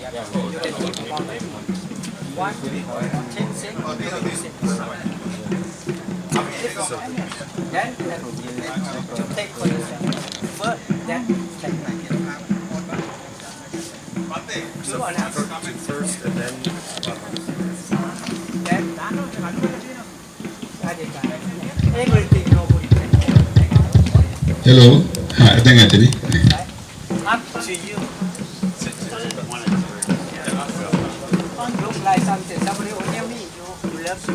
You can keep on 10 cents or 20 cents. Then to take for yourself. First, then take. First and then everything nobody can. Hello. Thank you. Up to you. Look like something. Somebody will tell me you love you.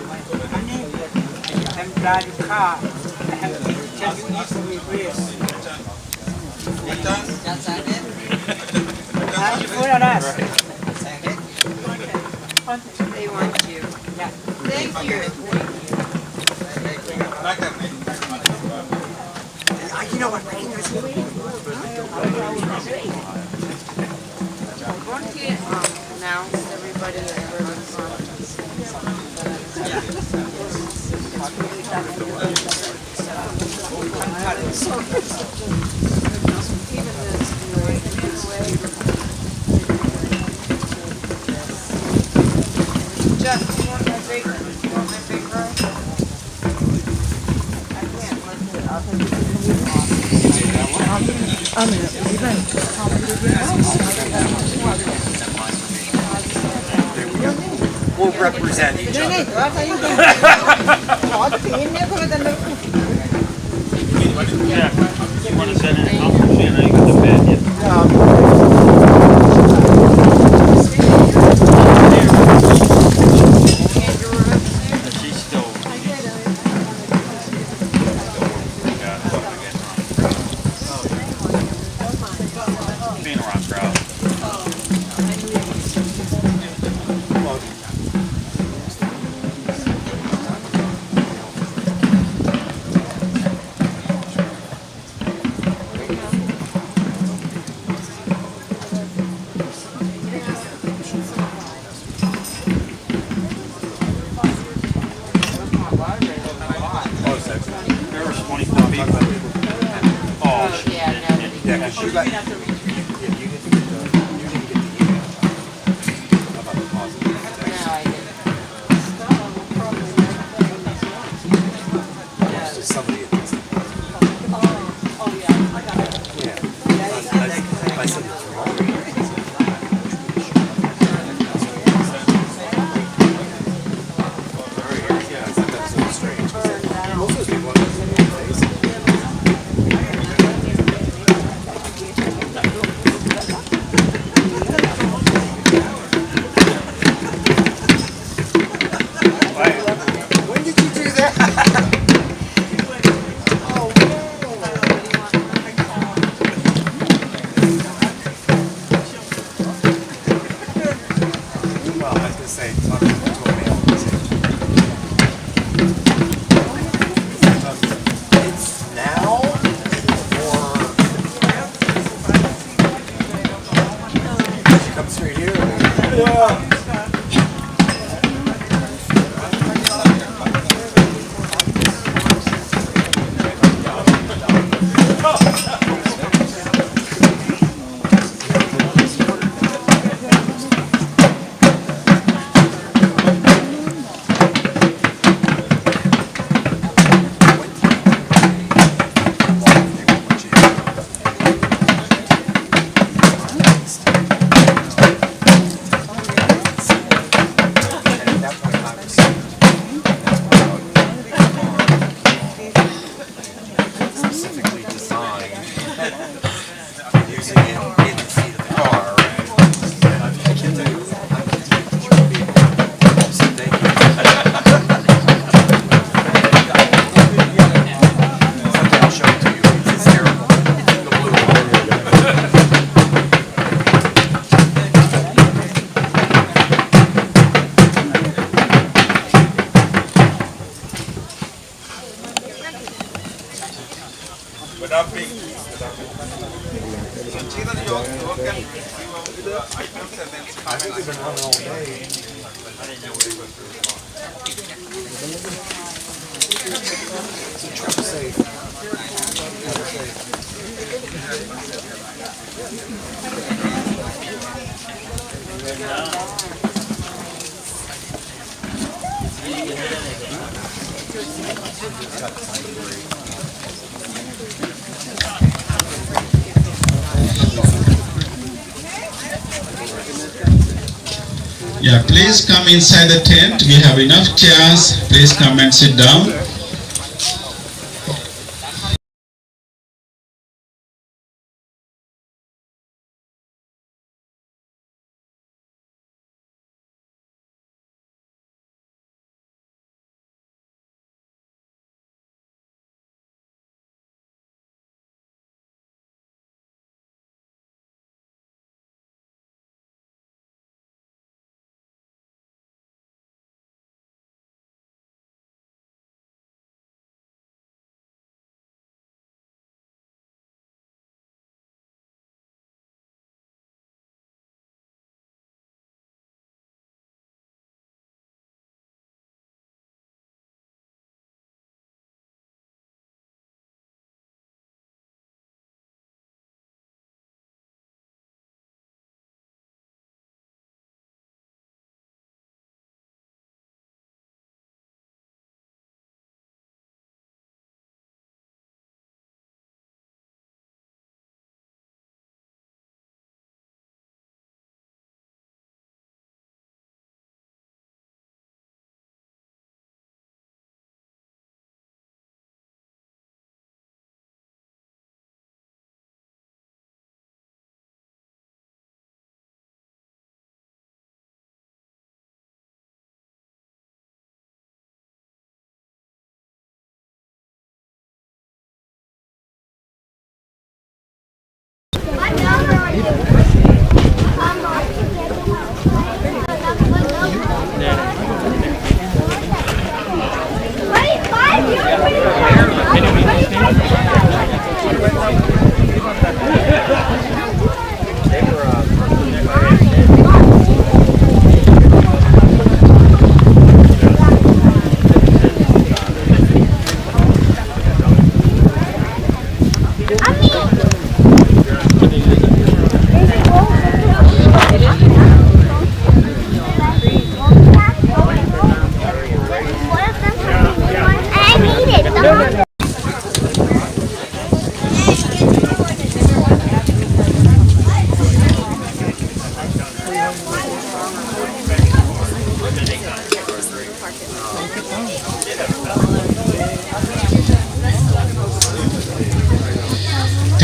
I'm drive your car. Can you eat for me, please? They want you. Yeah. Thank you. You know what? Won't you announce everybody where we're from? Jeff, you want my big robe? I can't lift it up. we'll represent each other. Yeah, you want to send it out for Shannon, you got the bed, yeah. She's still... Being a rock crowd. There was 24 people. Oh, shit. Yeah, nobody. Yeah, because you didn't get the email about the positive. No, I didn't. It's just somebody at this. Yeah. I said it's wrong. Yeah, I thought that was so strange. Most of those people have the same face. When did you do that? Well, I was going to say, talking to a male. It's now or she comes straight here. Yeah. Specifically designed using it in the seat of the car. So thank you. Someday I'll show it to you. It's hysterical. The blue one. Without being so Cheetah, you can do the items and then I think we've been running all day. So travel safe. Travel safe. Yeah, please come inside the tent. We have enough chairs. Please come and sit down.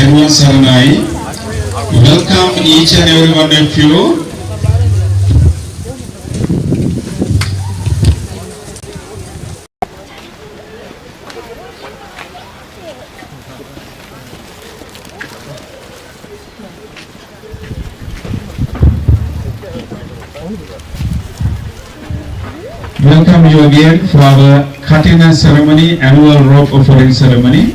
Katina Ceremony. Welcome each and every one of you. Welcome you again for our Katina Ceremony, annual robe offering ceremony.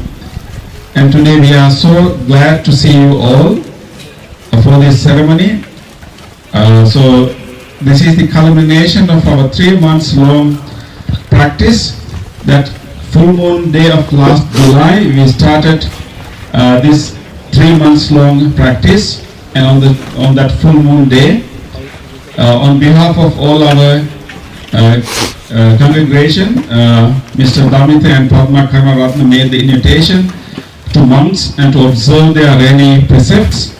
And today we are so glad to see you all for this ceremony. So this is the culmination of our 3 months long practice. That full moon day of last July, we started this 3 months long practice, and on that full moon day, on behalf of all our congregation, Mr. Damita and Padma Karmaratna made the invitation to monks and to observe their daily precepts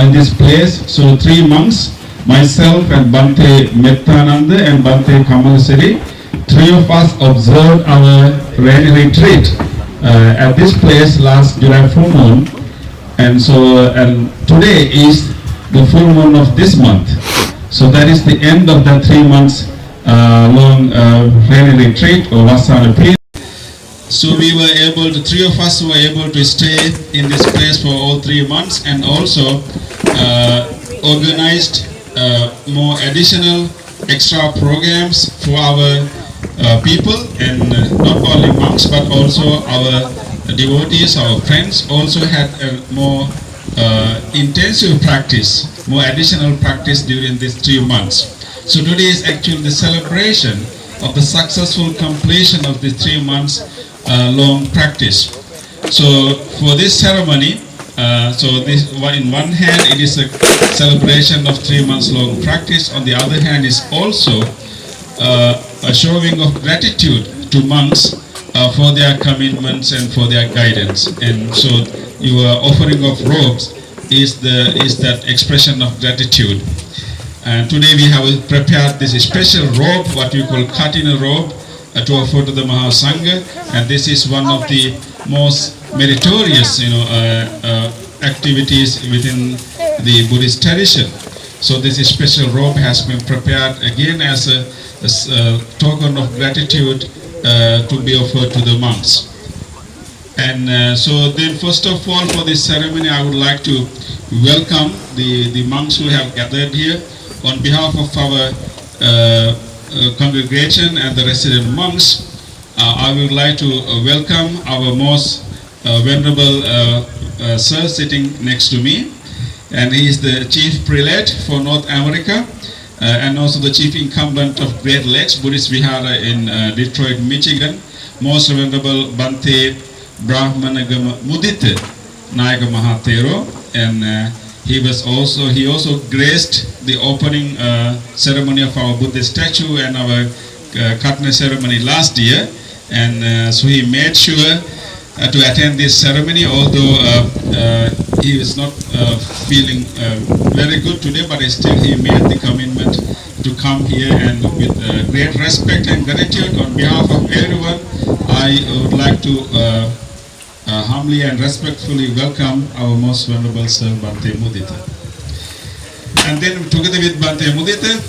in this place. So 3 monks, myself and Bhante Mettananda and Bhante Kamalasiri, 3 of us observed our rainy retreat at this place last July full moon. And so today is the full moon of this month. So that is the end of the 3 months long rainy retreat or Vasana period. So we were able to, 3 of us were able to stay in this place for all 3 months, and also organized more additional extra programs for our people, and not only monks but also our devotees, our friends also had a more intensive practice, more additional practice during these 3 months. So today is actually the celebration of the successful completion of the 3 months long practice. So for this ceremony, So this, in one hand, it is a celebration of 3 months long practice. On the other hand, is also a showing of gratitude to monks for their commitments and for their guidance. And so your offering of robes is that expression of gratitude. And today we have prepared this special robe, what you call Katina robe, to offer to the Mahasangha. And this is one of the most meritorious, activities within the Buddhist tradition. So this special robe has been prepared again as a token of gratitude to be offered to the monks. And so then first of all, for this ceremony, I would like to welcome the monks who have gathered here. On behalf of our congregation and the resident monks, I would like to welcome our most venerable sir sitting next to me, and he is the chief prelate for North America and also the chief incumbent of Great Lakes Buddhist Vihara in Detroit, Michigan, most venerable Bante Brahmanagama Mudita Nayaka Mahatero, and he also graced the opening ceremony of our Buddha statue and our Katina ceremony last year, and so he made sure to attend this ceremony, although he was not feeling very good today, but still he made the commitment to come here, and with great respect and gratitude on behalf of everyone, I would like to humbly and respectfully welcome our most venerable Sir Bante Mudita. And then together with Bante Mudita,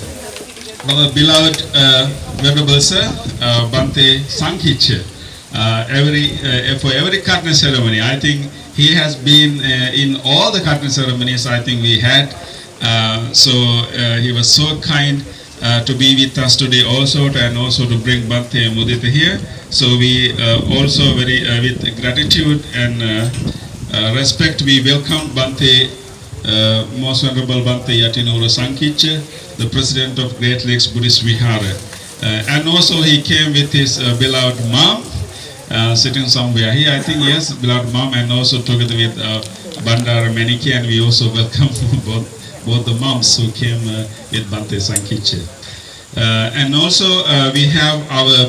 our beloved venerable Sir Bante Sankhicha, for every Katina ceremony, I think he has been in all the Katina ceremonies I think we had. So he was so kind to be with us today also, and also to bring Bante Mudita here. So we also very with gratitude and respect, we welcome Bante, most venerable Bante Yatinora Sankhicha, the president of Great Lakes Buddhist Vihara. And also he came with his beloved mom, sitting somewhere here, I think, yes, beloved mom, and also together with Bandara Meniki, and we also welcome both the moms who came with Bante Sankhicha. And also we have our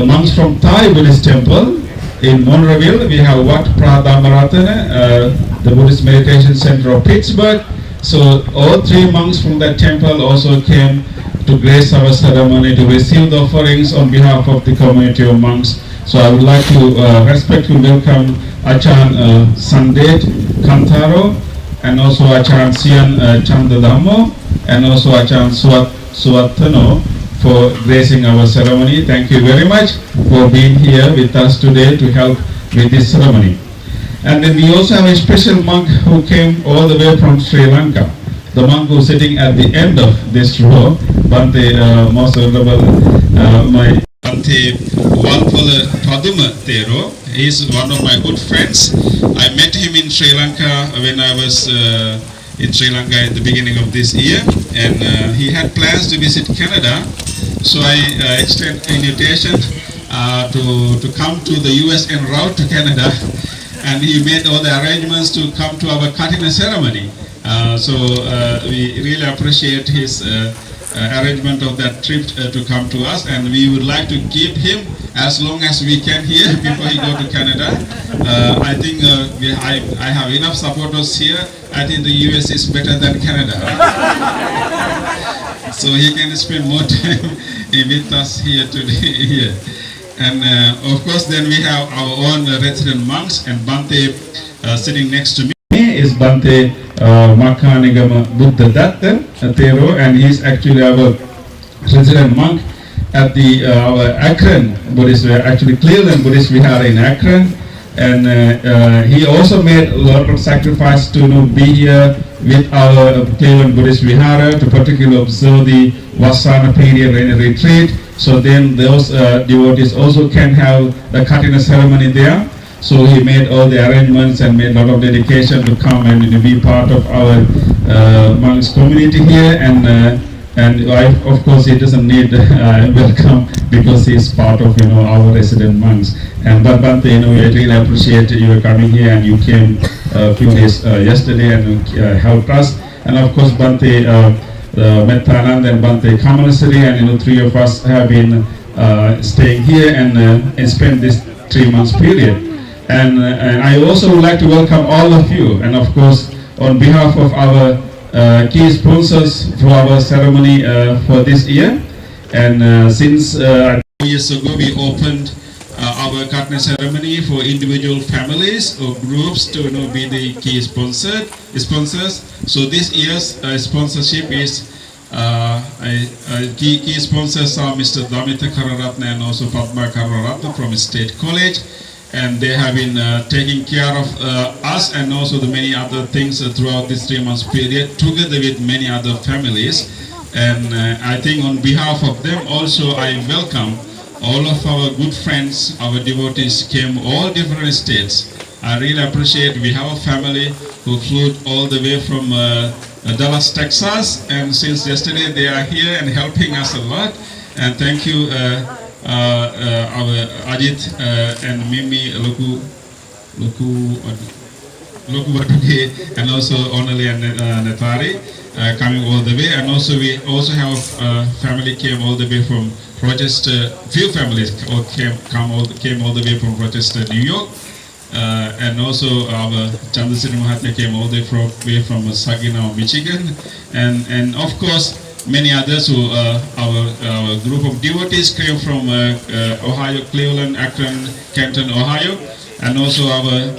monks from Thai Buddhist temple in Monroeville. We have Wat Pradamaratana, the Buddhist Meditation Center of Pittsburgh. So all 3 monks from that temple also came to grace our ceremony, to receive the offerings on behalf of the community of monks. So I would like to respectfully welcome Achan Sandet Kantaro, and also Achan Sian Chandadamo, and also Achan Suatano for gracing our ceremony. Thank you very much for being here with us today to help with this ceremony. And then we also have a special monk who came all the way from Sri Lanka. The monk who is sitting at the end of this row, Bante, most venerable, my Bante Walpala Paduma Tero. He is one of my good friends. I met him in Sri Lanka when I was in Sri Lanka at the beginning of this year, and he had plans to visit Canada. So I extend an invitation to come to the US en route to Canada, and he made all the arrangements to come to our Katina ceremony. So we really appreciate his arrangement of that trip to come to us, and we would like to keep him as long as we can here before he go to Canada. I think I have enough supporters here. I think the US is better than Canada. So he can spend more time with us here today. Here. And of course then we have our own resident monks, and Bante sitting next to me is Bante Makanigama Buddha Datta Tero, and he's actually our resident monk at the our Akron Buddhist, actually Cleveland Buddhist Vihara in Akron, and he also made a lot of sacrifice to be here with our Cleveland Buddhist Vihara to particularly observe the Vasana period retreat. So then those devotees also can have the Katina ceremony there. So he made all the arrangements and made a lot of dedication to come and to be part of our monks community here, and of course he doesn't need welcome because he is part of our resident monks. And but Bante, we really appreciate you coming here, and you came a few days yesterday and helped us. And of course, Bante Mettanand and Bante Kamanasari, and three of us have been staying here and spend this 3 months period. And I also would like to welcome all of you, and of course, on behalf of our key sponsors for our ceremony for this year. And since 2 years ago, we opened our Katina Ceremony for individual families or groups to be the key sponsors. So this year's sponsorship is key sponsors are Mr. Damita Kararatna and also Padma Kararatna from State College, and they have been taking care of us and also the many other things throughout this 3 months period, together with many other families. And I think on behalf of them also I welcome all of our good friends, our devotees came all different states. I really appreciate, we have a family who flew all the way from Dallas, Texas, and since yesterday they are here and helping us a lot. And thank you our Ajit and Mimi Loku Batuke, and also Onali and Netari coming all the way. And also we also have family came all the way from Rochester. Few families came all the way from Rochester, New York. And also our Chandrasiri Mahatma came all the way from Saginaw, Michigan, and of course many others who our group of devotees came from Ohio, Cleveland, Akron, Canton, Ohio, and also our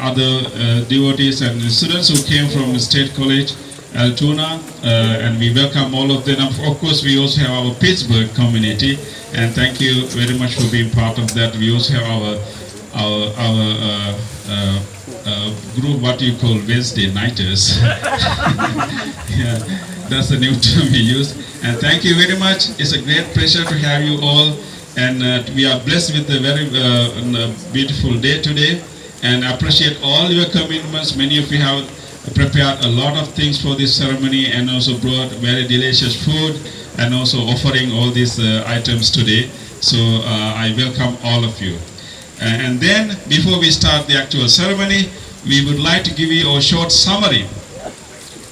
other devotees and students who came from State College, Altoona, and we welcome all of them. Of course, we also have our Pittsburgh community, and thank you very much for being part of that. We also have our group, what you call Wednesday nighters. Yeah, that's the new term we use. And thank you very much. It's a great pleasure to have you all, and we are blessed with a very beautiful day today, and I appreciate all your commitments. Many of you have prepared a lot of things for this ceremony and also brought very delicious food and also offering all these items today. So I welcome all of you. And then before we start the actual ceremony, we would like to give you a short summary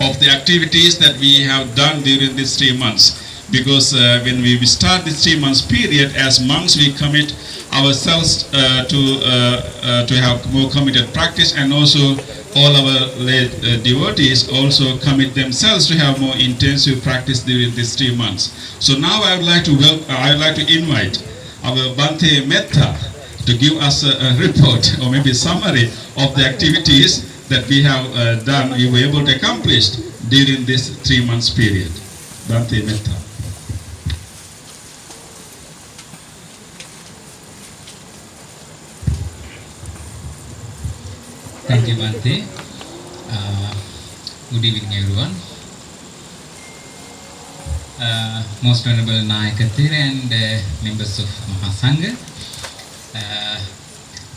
of the activities that we have done during these 3 months. Because when we start this 3 months period, as monks we commit ourselves to have more committed practice, and also all our lay devotees also commit themselves to have more intensive practice during these 3 months. So now I would like to invite our Bante Metta to give us a report or maybe a summary of the activities that we have done, we were able to accomplish during this 3 months period. Bante Metta. Thank you, Bante. Good evening, everyone. Most Honorable Nayakathira and members of Mahasangha.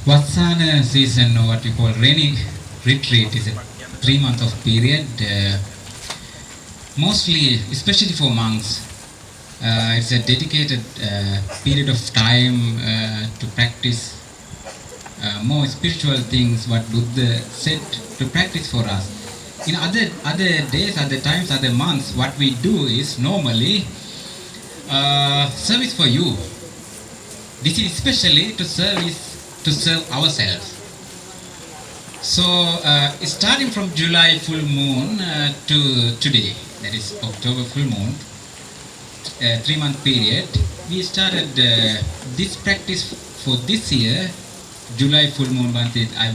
Vatsana season, or what we call rainy retreat, is a 3 month of period. Mostly, especially for monks, it's a dedicated period of time to practice more spiritual things what Buddha said to practice for us. In other days, other times, other months, what we do is normally service for you. This is especially to serve ourselves. So starting from July full moon to today, that is October full moon, 3 month period, we started this practice for this year. July full moon,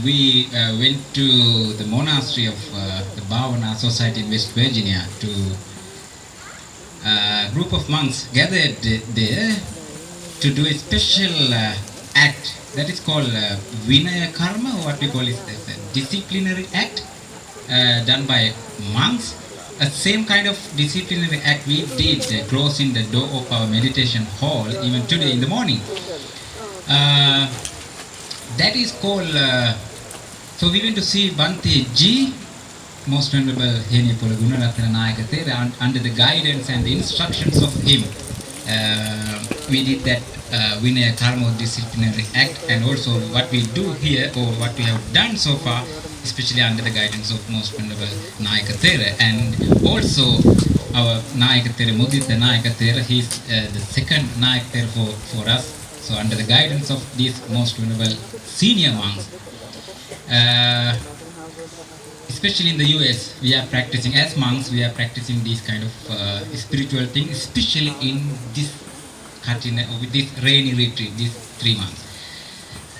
we went to the monastery of the Bhavana Society in West Virginia. To a group of monks gathered there to do a special act that is called Vinaya Karma, or what we call it as a disciplinary act done by monks. A same kind of disciplinary act we did closing the door of our meditation hall even today in the morning. That is called, so we went to see Bante G, Most Honorable Henipula Gunaratana Nayakathira, under the guidance and the instructions of him. We did that Vinaya Karma disciplinary act, and also what we do here, or what we have done so far, especially under the guidance of Most Venerable Nayaka Thera, and also our Nayaka Thera, Mudita Nayaka Thera, he's the second Nayaka Thera for us. So under the guidance of these Most Venerable senior monks, especially in the US, we are practicing, as monks, we are practicing these kind of spiritual things, especially in this Katina, with this rainy retreat, these 3 months.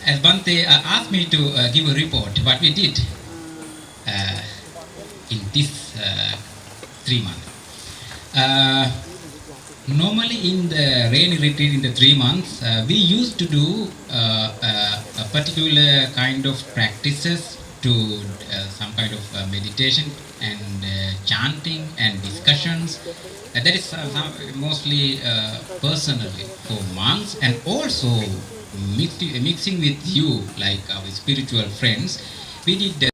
As Bante asked me to give a report, what we did uh, in this 3 months. Normally in the rainy retreat in the 3 months, we used to do a particular kind of practices to some kind of meditation and chanting and discussions. That is mostly personally for monks, and also mixing with you like our spiritual friends. We did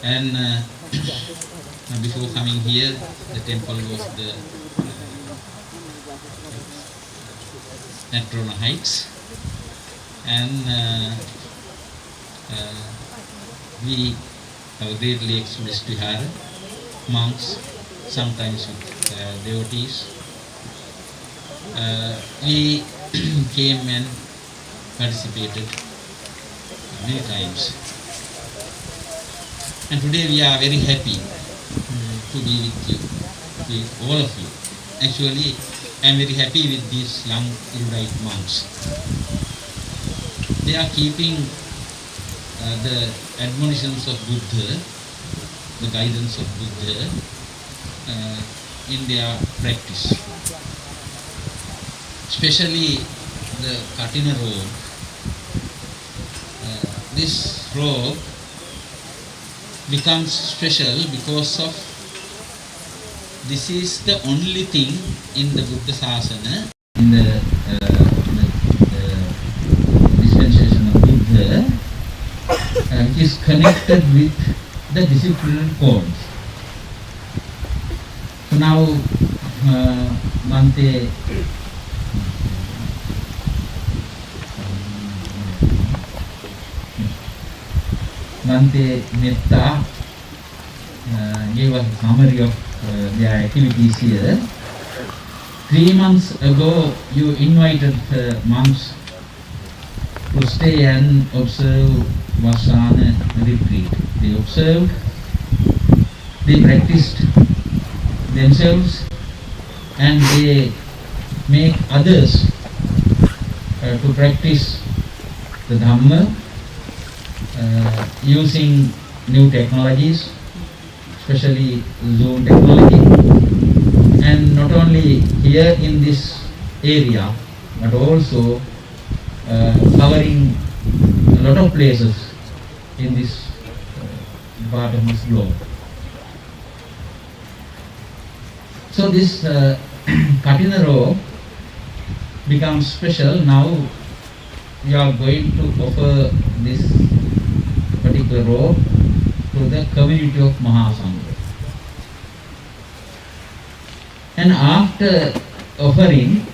And before coming here, the temple was the Natrona Heights, and we have greatly expressed Vihara, monks, sometimes with devotees. We came and participated many times. And today we are very happy to be with you, with all of you. Actually, I am very happy with these young erudite monks. They are keeping the admonitions of Buddha, the guidance of Buddha in their practice. Especially the Katina robe. This robe becomes special because of this is the only thing in the Buddha Sasana, in the dispensation of Buddha, which is connected with the disciplinary codes. So now, Bhante Metta gave us a summary of their activities here. 3 months ago, you invited monks to stay and observe Vasana retreat. They observed, they practiced themselves, and they make others to practice the Dharma using new technologies, especially Zoom technology, and not only here in this area, but also covering a lot of places in this part of this globe. So this Katina robe becomes special. Now we are going to offer this particular robe to the community of Mahasangha. And after offering,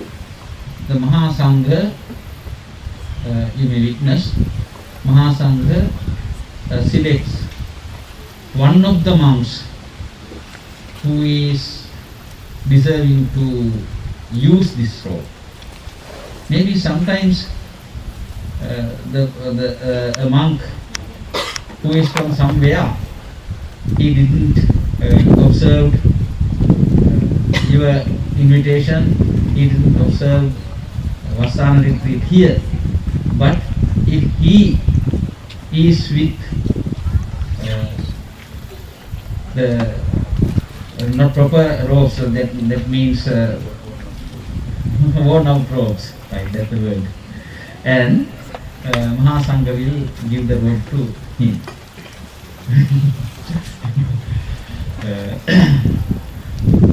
the Mahasangha, you may witness, Mahasangha selects one of the monks who is deserving to use this robe. Maybe sometimes a monk who is from somewhere, he didn't observe your invitation, he didn't observe Vasana retreat here. But if he is with the not proper robes, so that means worn out robes, right? That's the word. And Mahasangha will give the robe to him.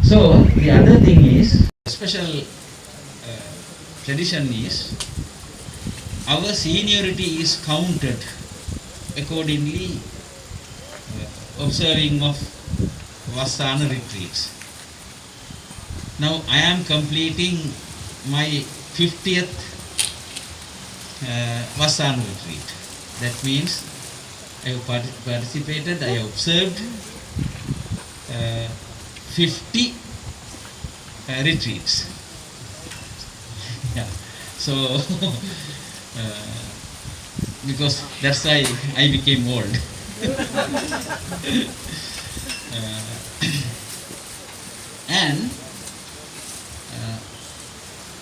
So the other thing is, special tradition is, our seniority is counted accordingly, observing of Vasana retreats. Now I am completing my 50th Vasana retreat. That means I have participated, I have observed 50 retreats. Yeah. So because that's why I became old. And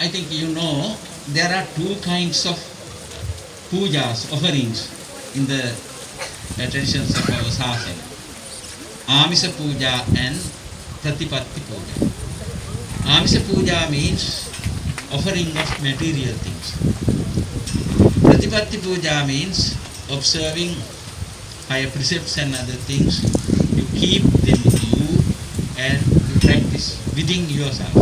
I think you know there are 2 kinds of pujas, offerings in the traditions of our Sasana. Amisa puja and Pratipatti puja. Amisa puja means offering of material things. Pratipatti puja means observing higher precepts and other things. You keep them with you and you practice within yourself.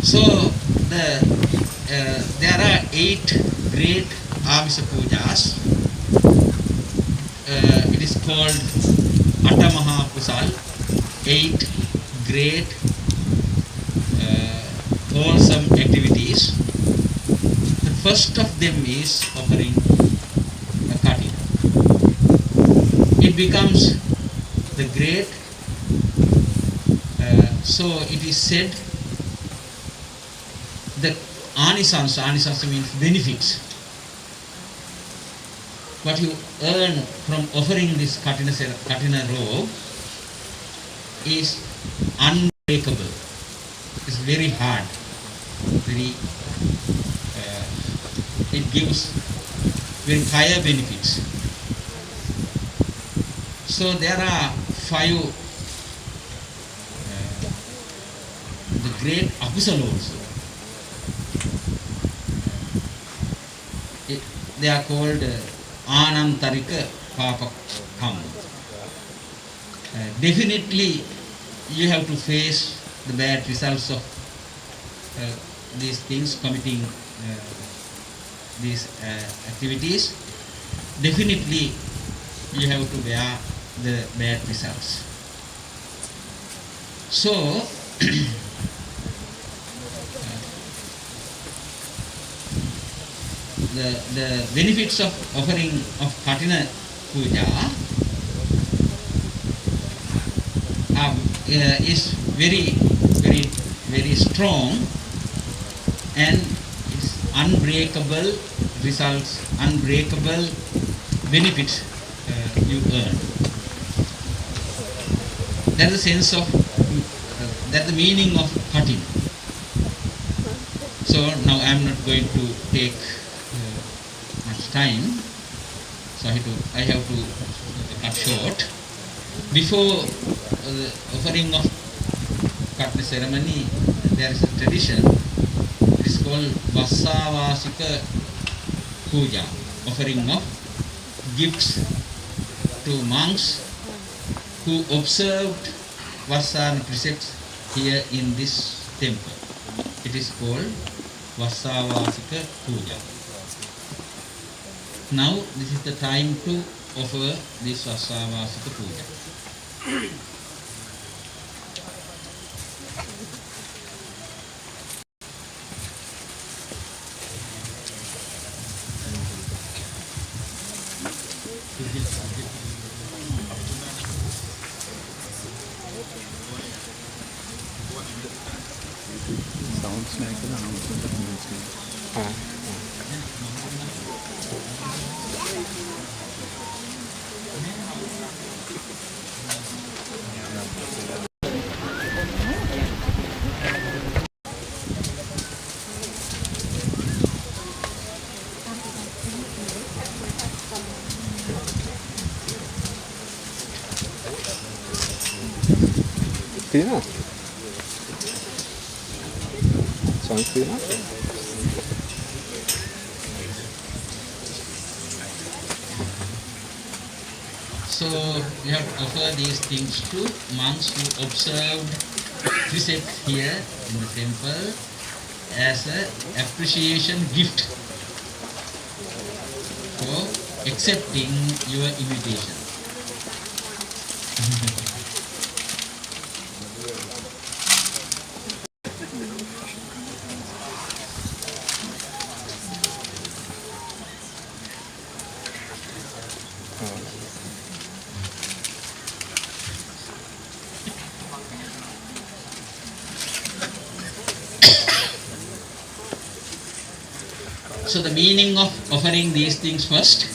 So there are 8 great Amisa pujas. It is called Atamaha Kusal, 8 great wholesome activities. The first of them is offering a Katina. It becomes the great, so it is said, the Anisansa means benefits. What you earn from offering this Katina robe is unbreakable. It's very hard. It gives very higher benefits. So there are 5 the great akusala also. They are called Anantarika Papakam. Definitely you have to face the bad results of these things, committing these activities. Definitely you have to bear the bad results. So the benefits of offering of Katina Puja is very strong, and it's unbreakable results, unbreakable benefits you earn. That's the sense of, that's the meaning of Katina. So now I am not going to take much time, so I have to cut short. Before the offering of Katina ceremony, there is a tradition. It is called Vassavasika Puja, offering of gifts to monks who observed Vassana precepts here in this temple. It is called Vassavasika Puja. Now this is the time to offer this Vassavasika Puja. තියෙනවා songs තියෙනවා So you have to offer these things to monks who observed precepts here in the temple as an appreciation gift for accepting your invitation. So the meaning of offering these things first.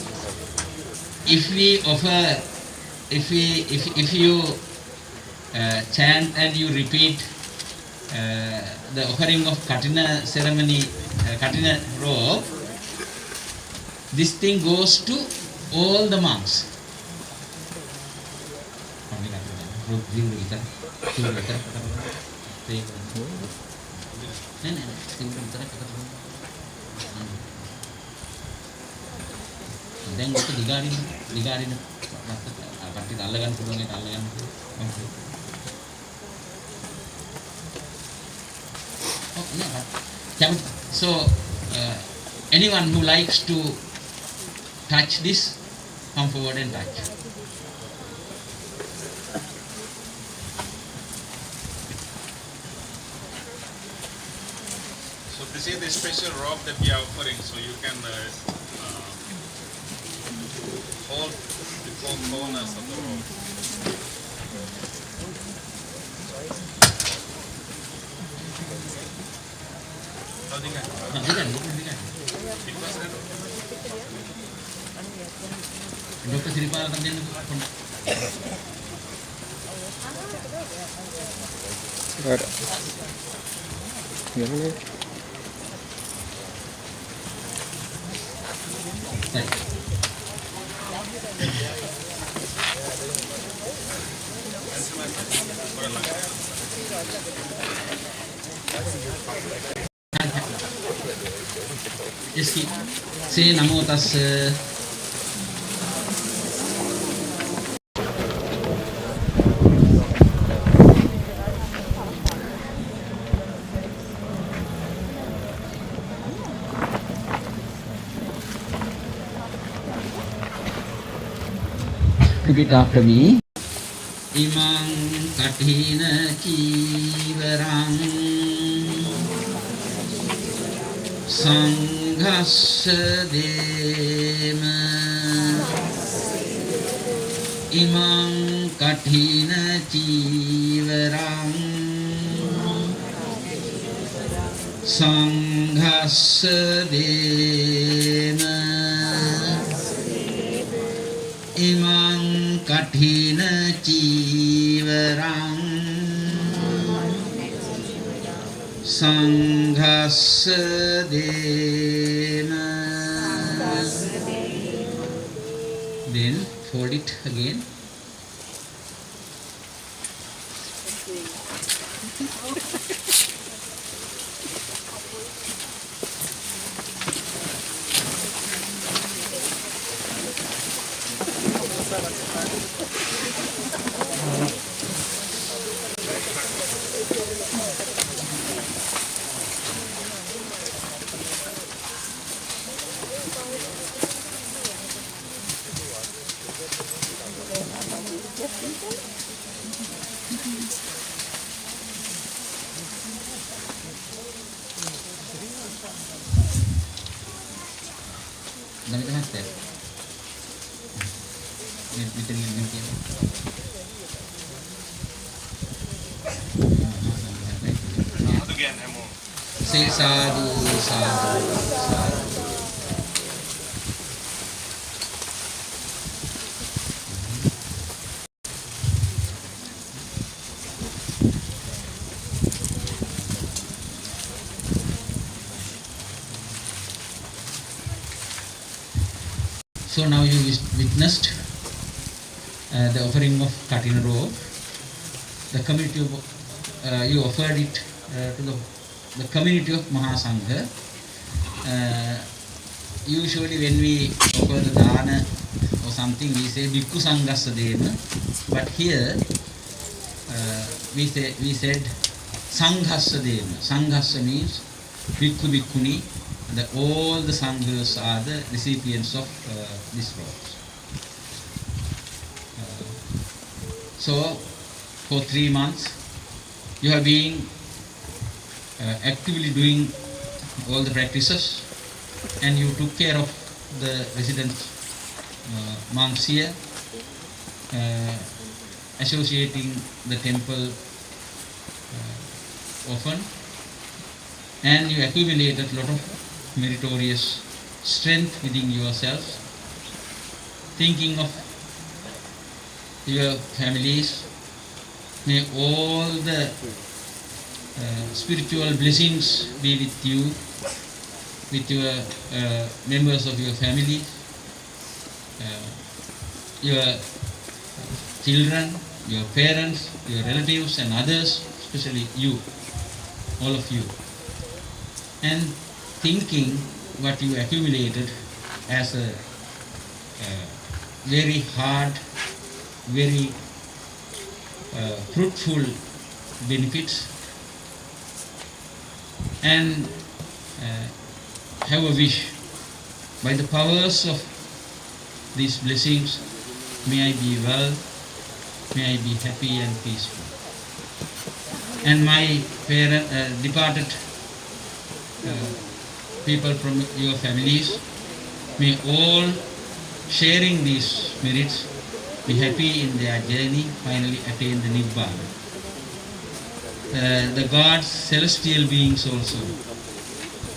If we offer, if you chant and you repeat the offering of Katina ceremony, Katina robe, this thing goes to all the monks. දැන් ඔක දිගාරින කට්ටිය අල්ලගන්න පුළුවන් එක අල්ලගන්න. So anyone who likes to touch this, come forward and touch. This is the special robe that we are offering, so you can hold the four corners of the robe. Dr. Siripala también. Ada. Gimana? Right. Yes, say namo tassa. Repeat after me. Imang kathina kivarang sanghassa dema. Imang kathina kivarang sanghassa dema. Imang kathina civarang sanghassa dema. Then fold it again. Damit mas teh. Again, Emo. Say sadhu, sadhu, sadhu. So now you witnessed the offering of Katina robe. The community of, you offered it to the community of Mahasangha. Usually when we offer the dana or something, we say Bhikkhu Sanghassa Dena, but here we said Sanghassa Dena. Sanghassa means Bhikkhu Bhikkhuni. All the Sanghas are the recipients of this robe. So for 3 months you have been actively doing all the practices, and you took care of the resident monks here, associating the temple often, and you accumulated a lot of meritorious strength within yourself, thinking of your families. May all the spiritual blessings be with you, with your members of your family, your children, your parents, your relatives and others, especially you, all of you. And thinking what you accumulated as a very hard, very fruitful benefits, and have a wish, by the powers of these blessings, may I be well, may I be happy and peaceful. And my departed people from your families. May all sharing these merits be happy in their journey, finally attain the Nibbana. The gods, celestial beings also,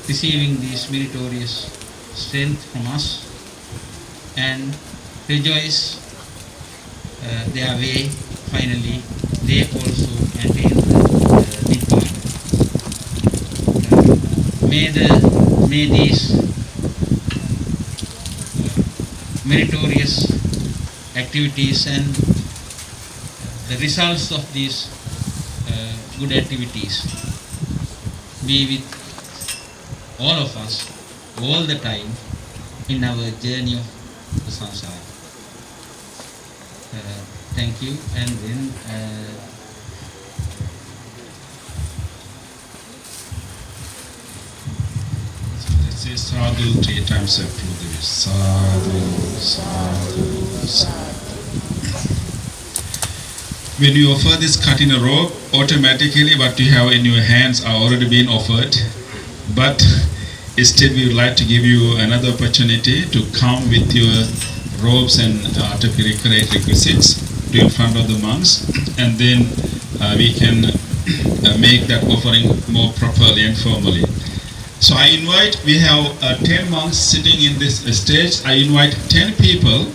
receiving this meritorious strength from us and rejoice their way, finally they also attain the Nibbana. May these meritorious activities and the results of these good activities be with all of us all the time in our journey of the samsara. Thank you. And then let's say sadhu 3 times through the sadhu, sadhu, sadhu. When you offer this Katina robe, automatically what you have in your hands are already been offered. But instead we would like to give you another opportunity to come with your robes and articulate requisites to in front of the monks, and then we can make that offering more properly and formally. So I invite, we have 10 monks sitting in this stage. I invite 10 people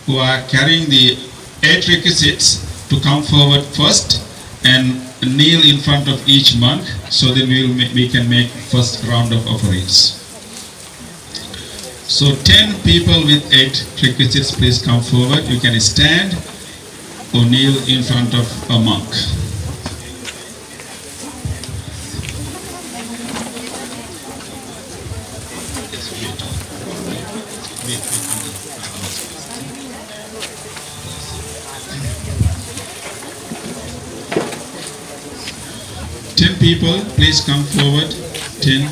who are carrying the 8 requisites to come forward first and kneel in front of each monk, so that we can make first round of offerings. So 10 people with 8 requisites, please come forward. You can stand or kneel in front of a monk. People, please come forward. 10.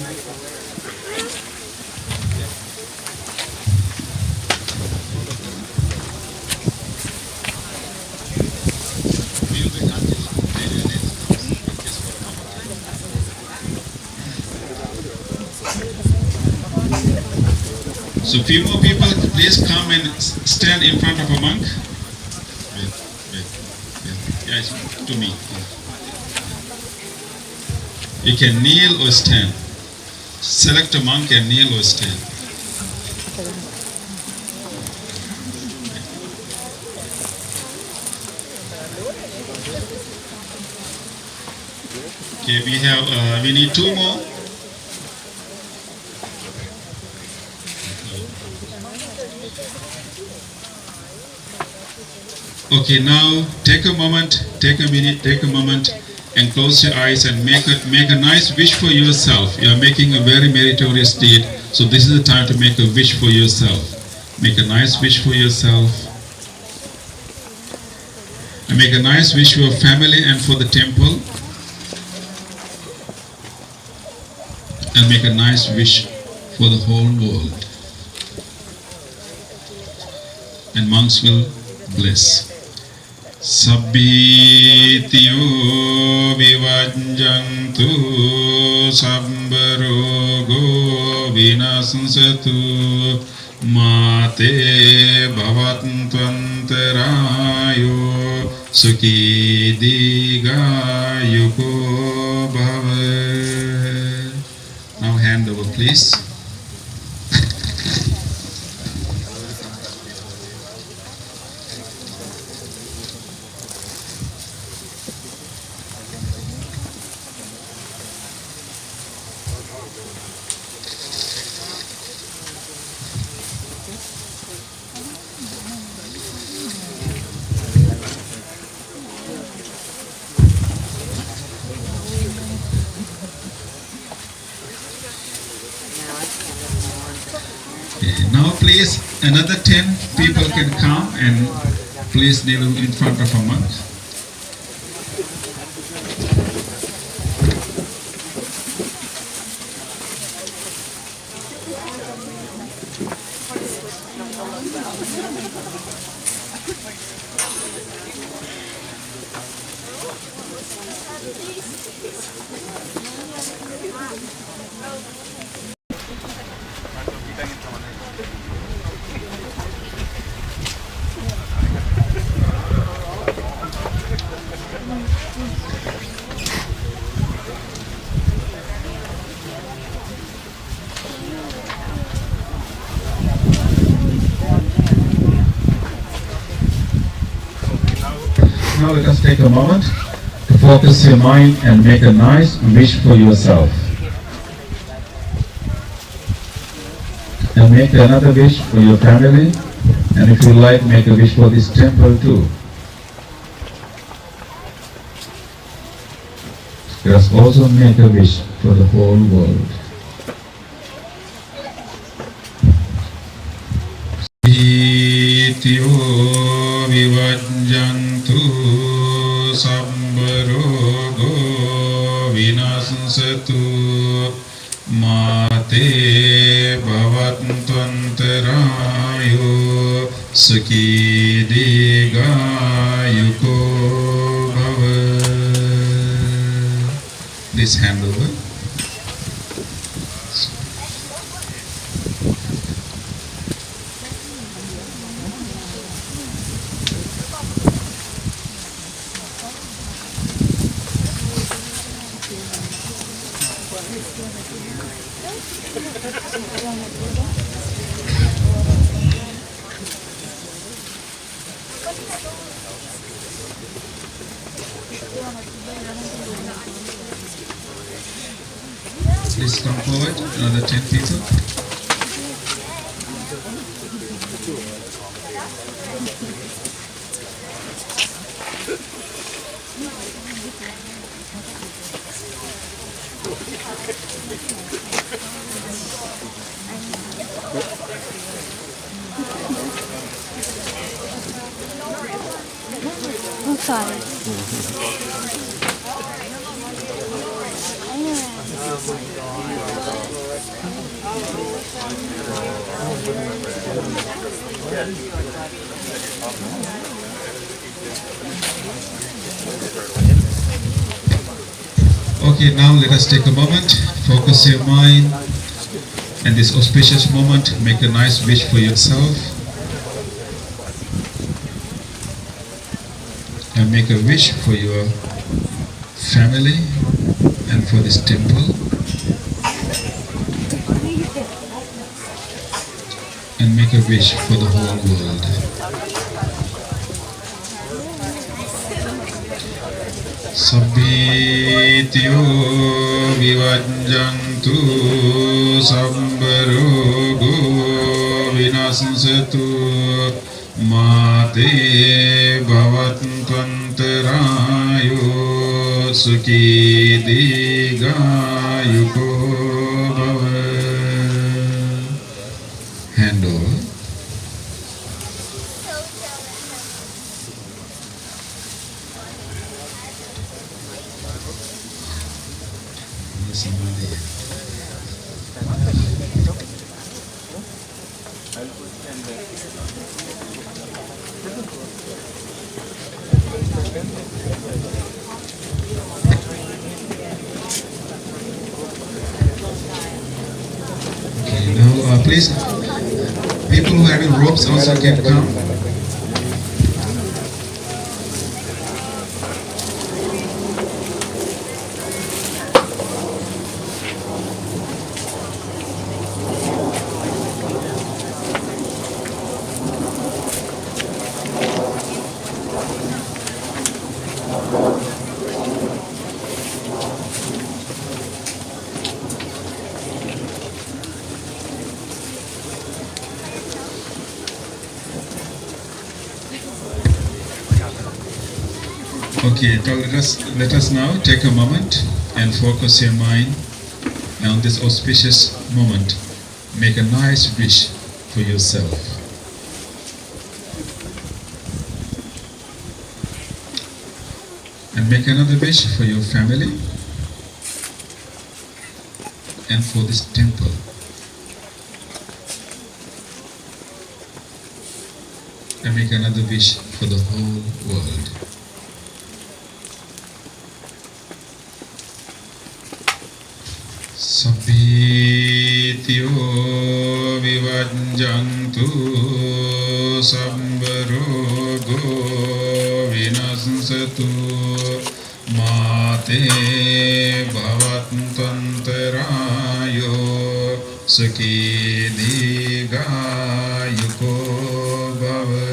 So few more people, please come and stand in front of a monk. Yes, to me. You can kneel or stand. Select a monk and kneel or stand. Okay, we need 2 more. Okay, now take a moment, take a minute, take a moment, and close your eyes and make a nice wish for yourself. You are making a very meritorious deed, so this is the time to make a wish for yourself. Make a nice wish for yourself. And make a nice wish for your family and for the temple. And make a nice wish for the whole world. And monks will bless. Sabbitiyo vivajjantu sabbarogo vinasatu mate bhavattvantarayo sukhi digayuko bhava. Now hand over, please. Now please, another 10 people can come and please kneel in front of a monk. Now let us take a moment to focus your mind and make a nice wish for yourself. And make another wish for your family, and if you like, make a wish for this temple too. Let us also make a wish for the whole world. Ityo vivajjantu sabbarogo vinasatu mate bhavantantarayo sukhi digayuko bhava. Please hand over. Please come forward, another 10 people. I'm sorry. Okay, now let us take a moment, focus your mind, and this auspicious moment, make a nice wish for yourself, and make a wish for your family and for this temple, and make a wish for the whole world. Sabbityo vivajjantu sabbarogo vinasatu mate bhavantantarayo sukhi digayuko bhava. Hand over. Okay, now please, people who are having robes also can come. Okay, let us now take a moment and focus your mind on this auspicious moment. Make a nice wish for yourself. And make another wish for your family and for this temple. And make another wish for the whole world. Sabbityo vivajjantu sambarogo vinasatu mate bhavatantarayo sakidhigayuko bhava.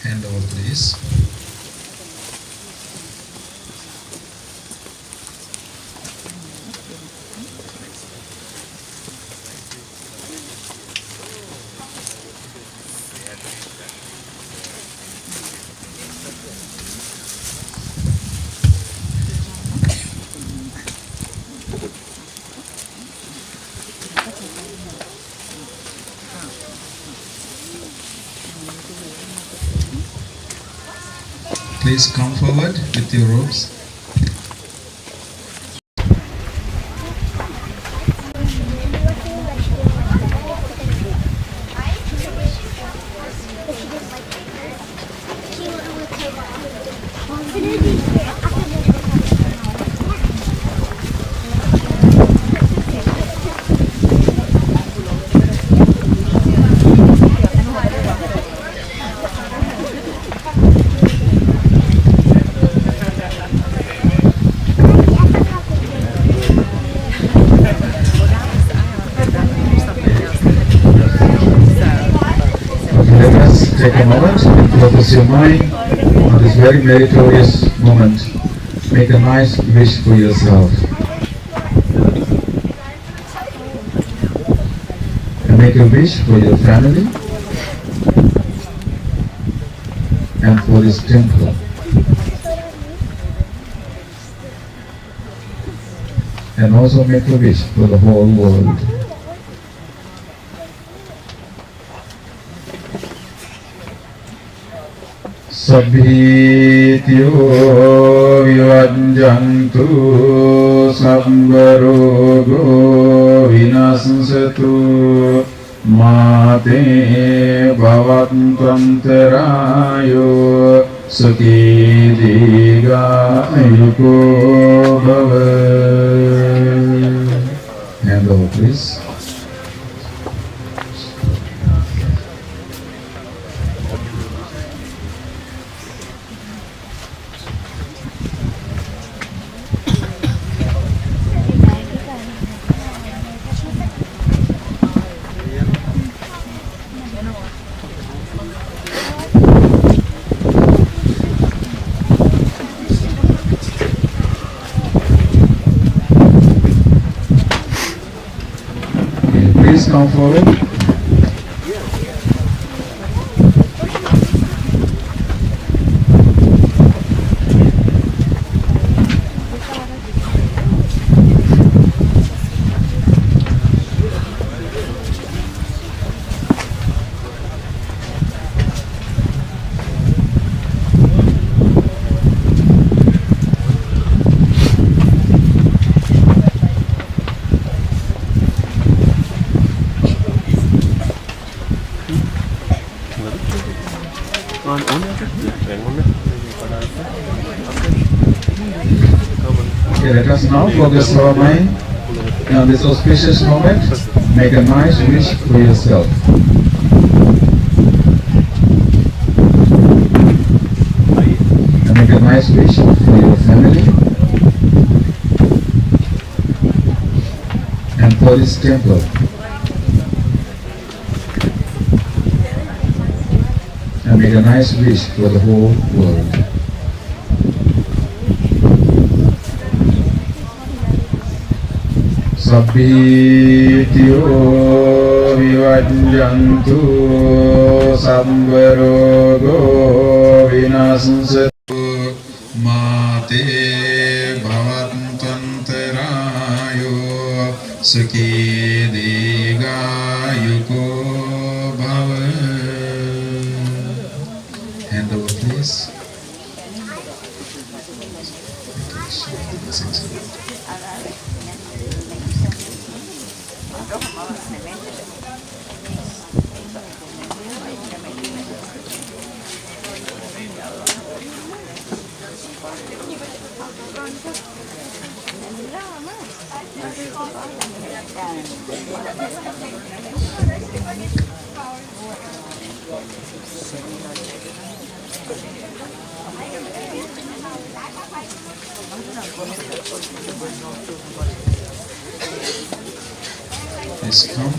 Hand over, please. Please come forward with your robes. Take a moment and focus your mind on this very meritorious moment. Make a nice wish for yourself. And make a wish for your family and for this temple. And also make a wish for the whole world. Sabbityo vivajjantu sambarogo vinasatu mate bhavatantarayo sakidhigayuko bhava. Hand over, please. Please come forward. Okay, let us now focus our mind on this auspicious moment. Make a nice wish for yourself. And make a nice wish for your family and for this temple. And make a nice wish for the whole world. Sabbityo vivajjantu sambarogo vinasatu mate bhavatantarayo sakidhigayuko bhava. Hand over, please. Please come.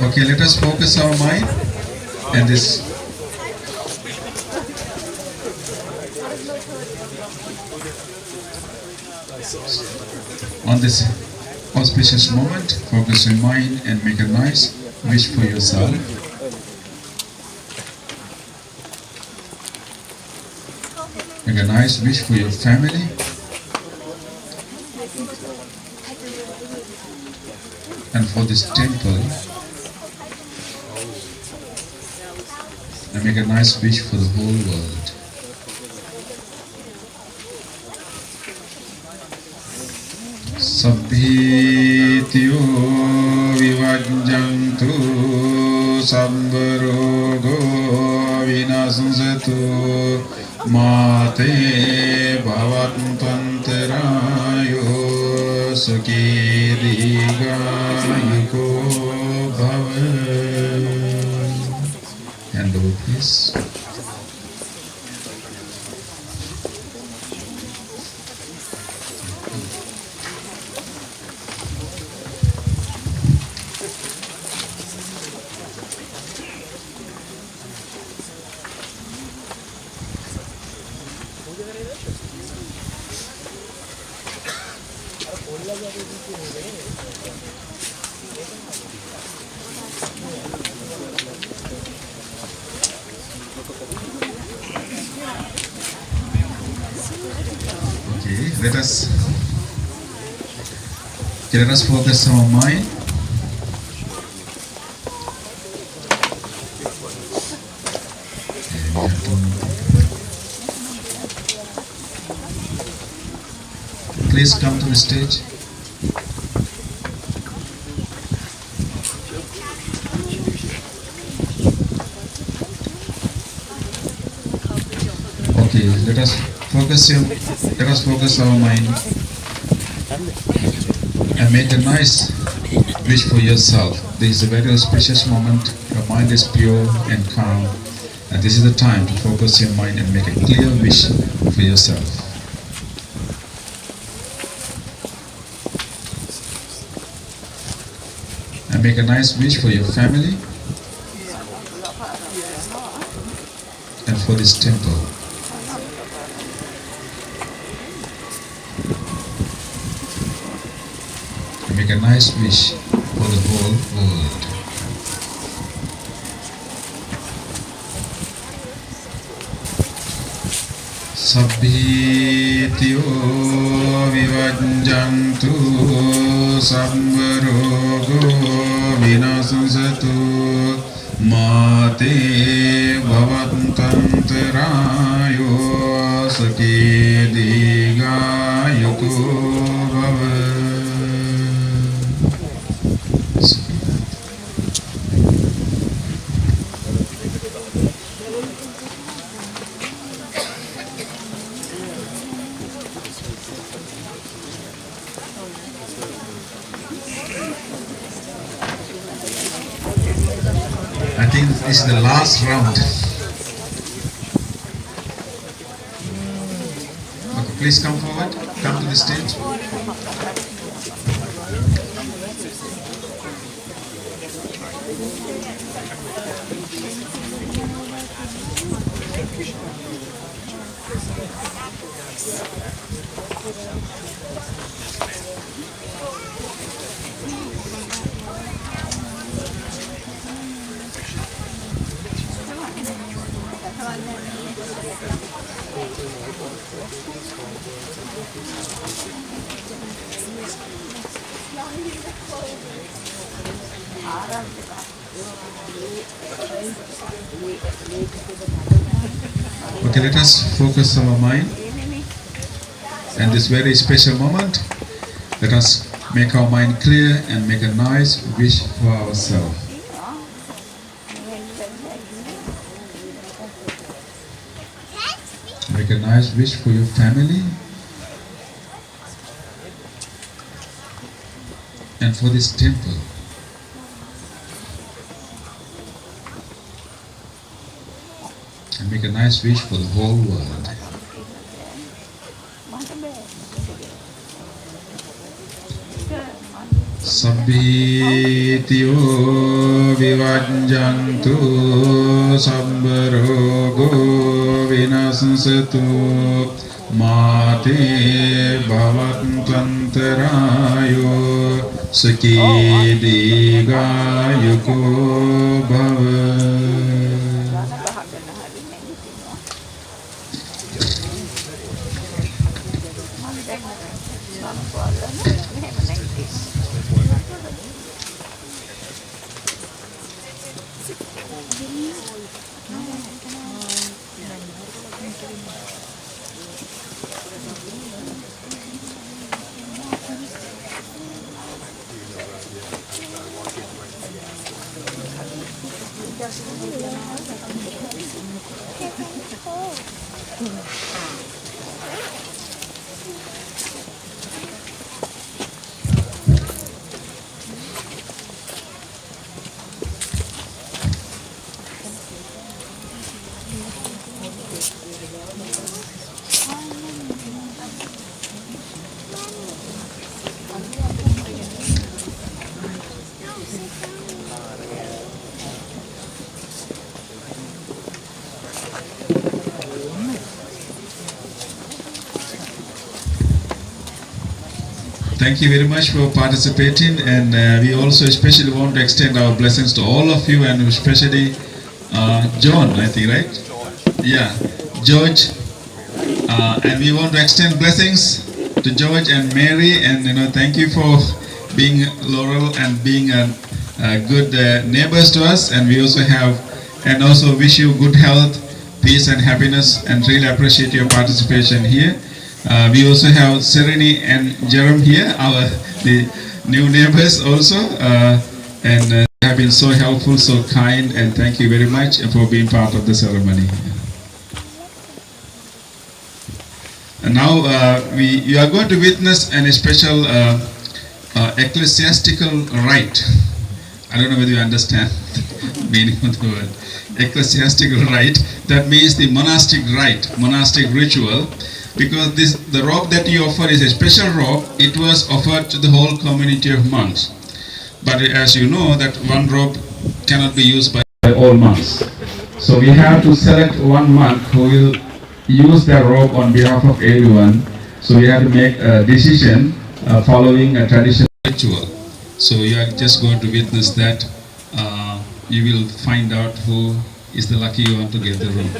Okay, let us focus our mind and this. On this auspicious moment, focus your mind and make a nice wish for yourself. Make a nice wish for your family. And for this temple. And make a nice wish for the whole world. Sabbhitiyo vivajjantu sabbarogo vinasatu mate bhavantantarayo sukhi digayuko bhava. Hand over, please. Okay, let us focus our mind. Please come to the stage. Okay, let us focus our mind and make a nice wish for yourself. This is a very auspicious moment. Your mind is pure and calm, and this is the time to focus your mind and make a clear wish for yourself. And make a nice wish for your family and for this temple. And make a nice wish for the whole world. Sabbhitiyo vivajjantu sabbarogo vinasatu mate bhavantantarayo sukhi digayuko bhava. I think this is the last round. Okay, please come forward. Come to the stage. Okay, let us focus our mind. And this very special moment, let us make our mind clear and make a nice wish for ourselves. Make a nice wish for your family and for this temple. And make a nice wish for the whole world. Sabbitiyo vivajjantu sabbarogo vinasatu mate bhavantantarayo saki digayuko bhava. Thank you very much for participating, and we also especially want to extend our blessings to all of you, and especially John, I think, right? Yeah, George, and we want to extend blessings to George and Mary, and thank you for being loyal and being good neighbors to us, and we also also wish you good health, peace and happiness, and really appreciate your participation here. We also have Serenity and Jerome here, the new neighbors also, and have been so helpful, so kind, and thank you very much for being part of the ceremony. And now you are going to witness a special ecclesiastical rite. I don't know whether you understand the meaning of the word. Ecclesiastical rite, that means the monastic rite, monastic ritual. Because the robe that you offer is a special robe, it was offered to the whole community of monks. But as you know, that one robe cannot be used by all monks. So we have to select one monk who will use that robe on behalf of everyone. So we have to make a decision following a traditional ritual. So you are just going to witness that. You will find out who is the lucky one to get the robe.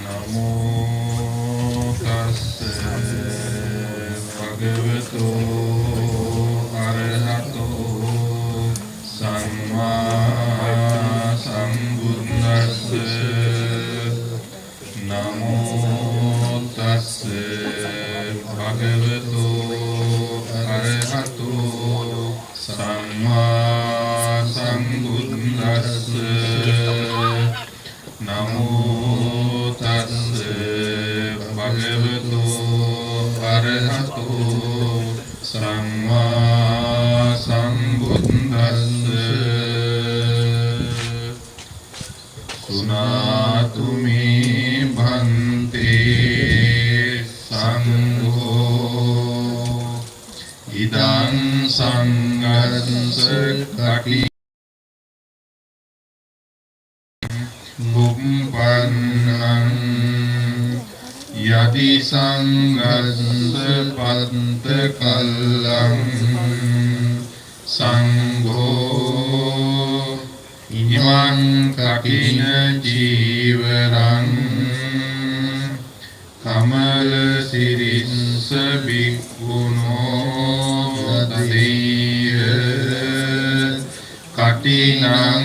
Namo tassa bhagavato arahato samma sambuddhassa. Namo tassa bhagavato arahato samma sambuddhassa. Namo tassa bhagavato arahato samma sambuddhassa. Sunatu me bhante sangho idam sanghassa kati Bhumpannam yadi sanghassa panta kallam sangho iman kakina jivaram kamal sirissa bhikkhuno dadeya katinam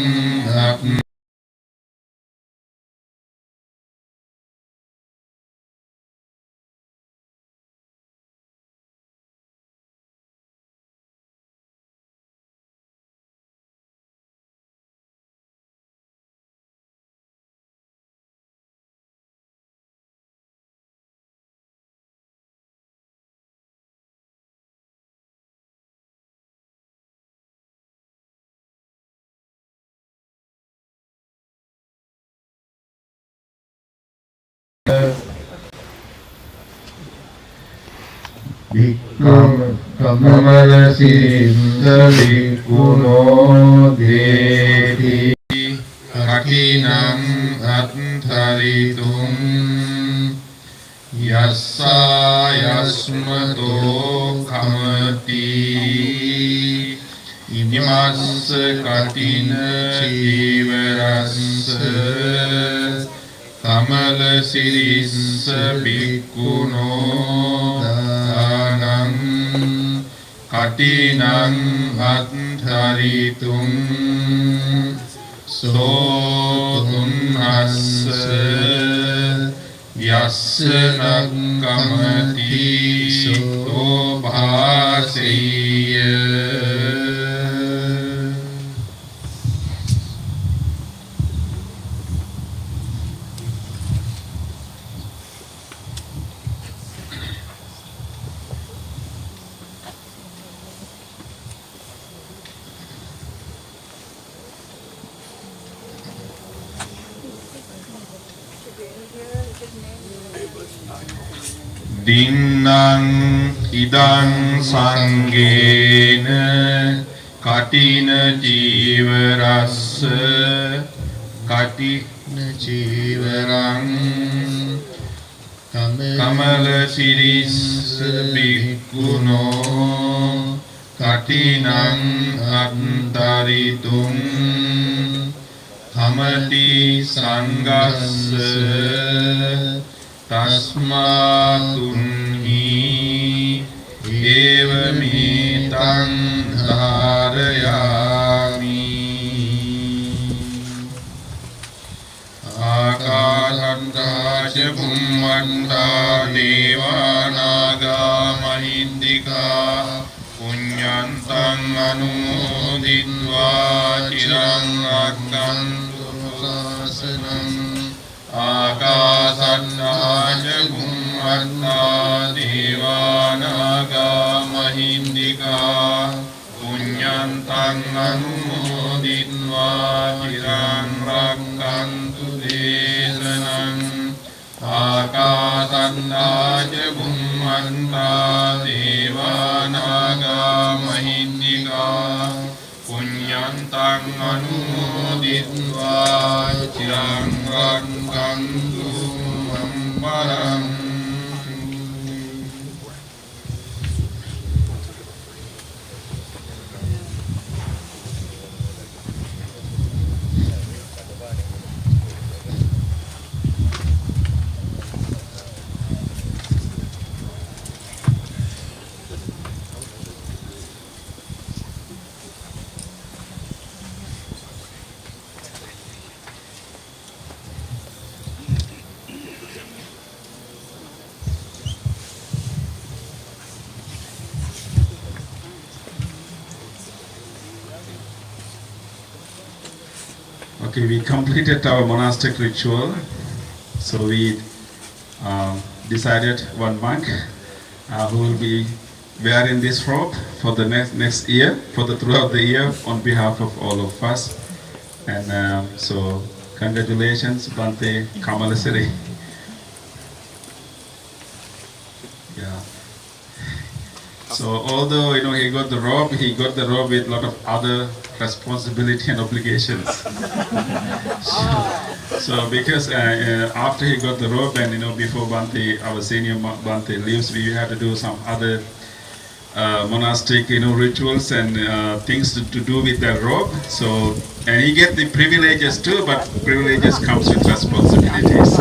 Kamala sinda bhikkhuno deti kakinam attharitum yassa yasmato kamati imassa katina jivarassa kamala sirissa bhikkhuno danam katinam attharitum sotunhassa yassa nakkamati so bhaseya. Dinnang idang sanggena katina jivarassa katina jivarang kamala sirissa bhikkhuno katinang attaritum kamati sanghassa tasmatunhi evamitang dharayami. Akasanta ca bhummanta devanaga mahindika punyantang anumoditva cirang rakkantu sasanam. Akasanta ca bhummanta devanaga mahindika punyantang anumoditva cirang rakkantu desanam. Akasanta ca bhummanta devanaga mahindika दिन्वा चिरं रक्षन्तु मम परम् Okay, we completed our monastic ritual. So we decided one monk who will be wearing this robe for the next year, for the throughout the year, on behalf of all of us. And so, congratulations, Bhante Kamalasiri. Yeah. So although he got the robe with a lot of other responsibility and obligations. So because after he got the robe and before Bhante, our senior Bhante leaves, we had to do some other monastic rituals and things to do with that robe. So and he get the privileges too, but privileges comes with responsibilities.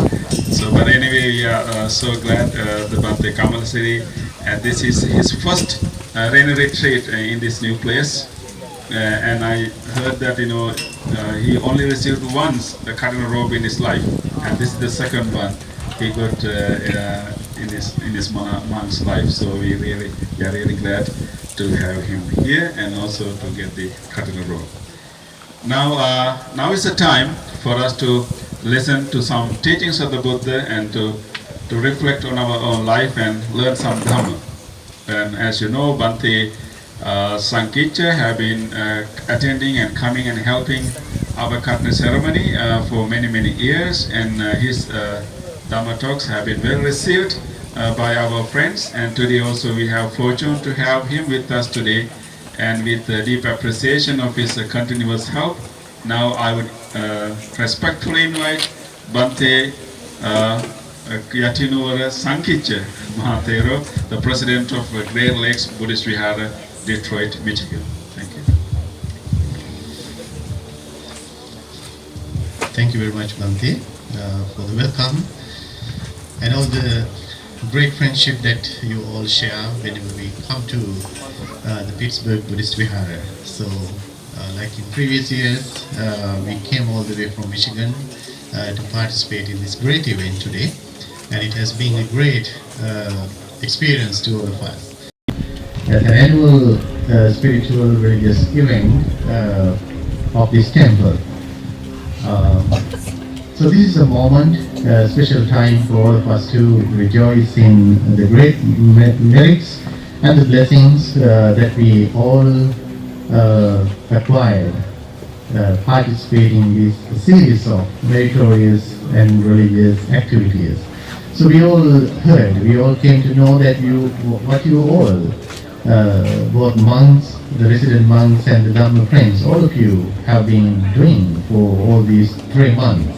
So but anyway, we are so glad the Bhante Kamalasiri, and this is his first rainy retreat in this new place. And I heard that he only received once the Katina robe in his life, and this is the second one he got in his monk's life. So we are really glad to have him here and also to get the Katina robe. Now is the time for us to listen to some teachings of the Buddha and to reflect on our own life and learn some Dharma. And as you know, Bhante Sankicha have been attending and coming and helping our Katina ceremony for many years, and his Dharma talks have been well received by our friends. And today also we have fortune to have him with us today, and with deep appreciation of his continuous help. Now I would respectfully invite Bhante Katina Sankicha Mahatero, the president of Great Lakes Buddhist Vihara, Detroit, Michigan. Thank you. Thank you very much, Bhante, for the welcome and all the great friendship that you all share whenever we come to the Pittsburgh Buddhist Vihara. So, like in previous years, we came all the way from Michigan to participate in this great event today, and it has been a great experience to all of us. As an annual spiritual religious event of this temple. So this is a moment, a special time for all of us to rejoice in the great merits and the blessings that we all acquired participating in this series of meritorious and religious activities. So we all heard, we all came to know that what you all, both monks, the resident monks and the Dharma friends, all of you have been doing for all these 3 months.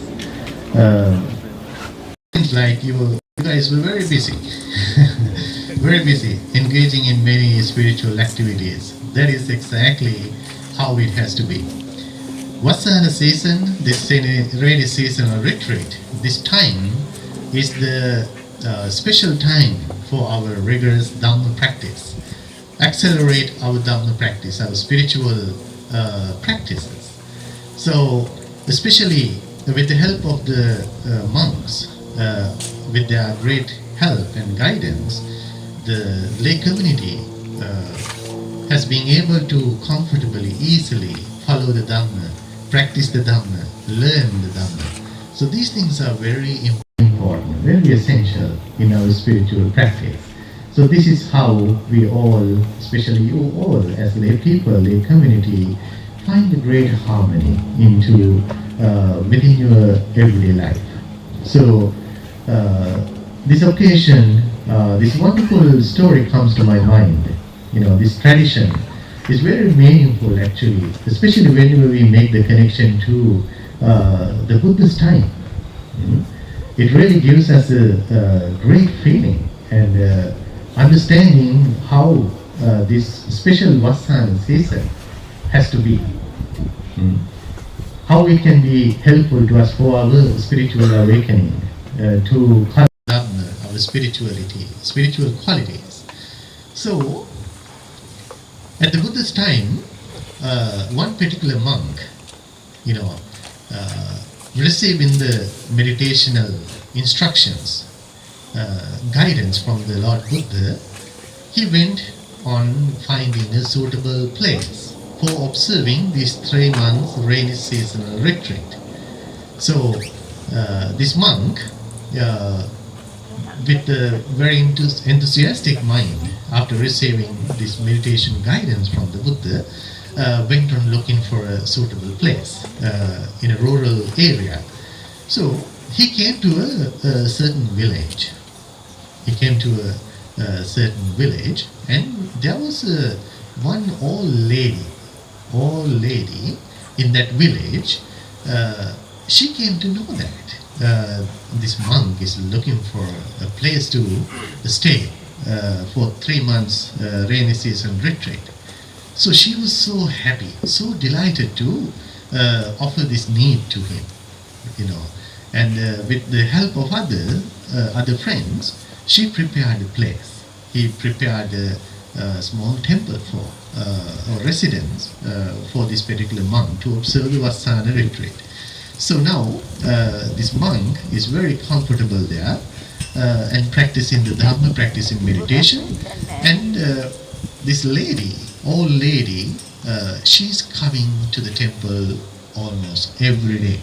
Seems like you guys were very busy, very busy, engaging in many spiritual activities. That is exactly how it has to be. Vasana season, this rainy season or retreat, this time is the special time for our rigorous Dharma practice. Accelerate our Dharma practice, our spiritual practices. So, especially with the help of the monks, with their great help and guidance, the lay community has been able to comfortably, easily follow the Dharma, practice the Dharma, learn the Dharma. So these things are very important, very essential in our spiritual practice. So this is how we all, especially you all as lay people, lay community, find a great harmony into within your everyday life. So this occasion, this wonderful story comes to my mind. This tradition is very meaningful actually, especially whenever we make the connection to the Buddha's time. It really gives us a great feeling and understanding how this special Vassana season has to be. How it can be helpful to us for our spiritual awakening, to Dharma, our spirituality, spiritual qualities. So, at the Buddha's time, one particular monk, receiving the meditational instructions, guidance from the Lord Buddha, he went on finding a suitable place for observing this 3 month rainy seasonal retreat. So this monk, with a very enthusiastic mind, after receiving this meditation guidance from the Buddha, went on looking for a suitable place in a rural area. So he came to a certain village. He came to a certain village, and there was one old lady in that village. She came to know that this monk is looking for a place to stay for 3 months rainy season retreat. So she was so happy, so delighted to offer this need to him, and with the help of other friends, she prepared a place. He prepared a small temple for or residence for this particular monk to observe the Vassana retreat. So now this monk is very comfortable there and practicing the Dharma, practicing meditation, and this old lady, she's coming to the temple almost every day,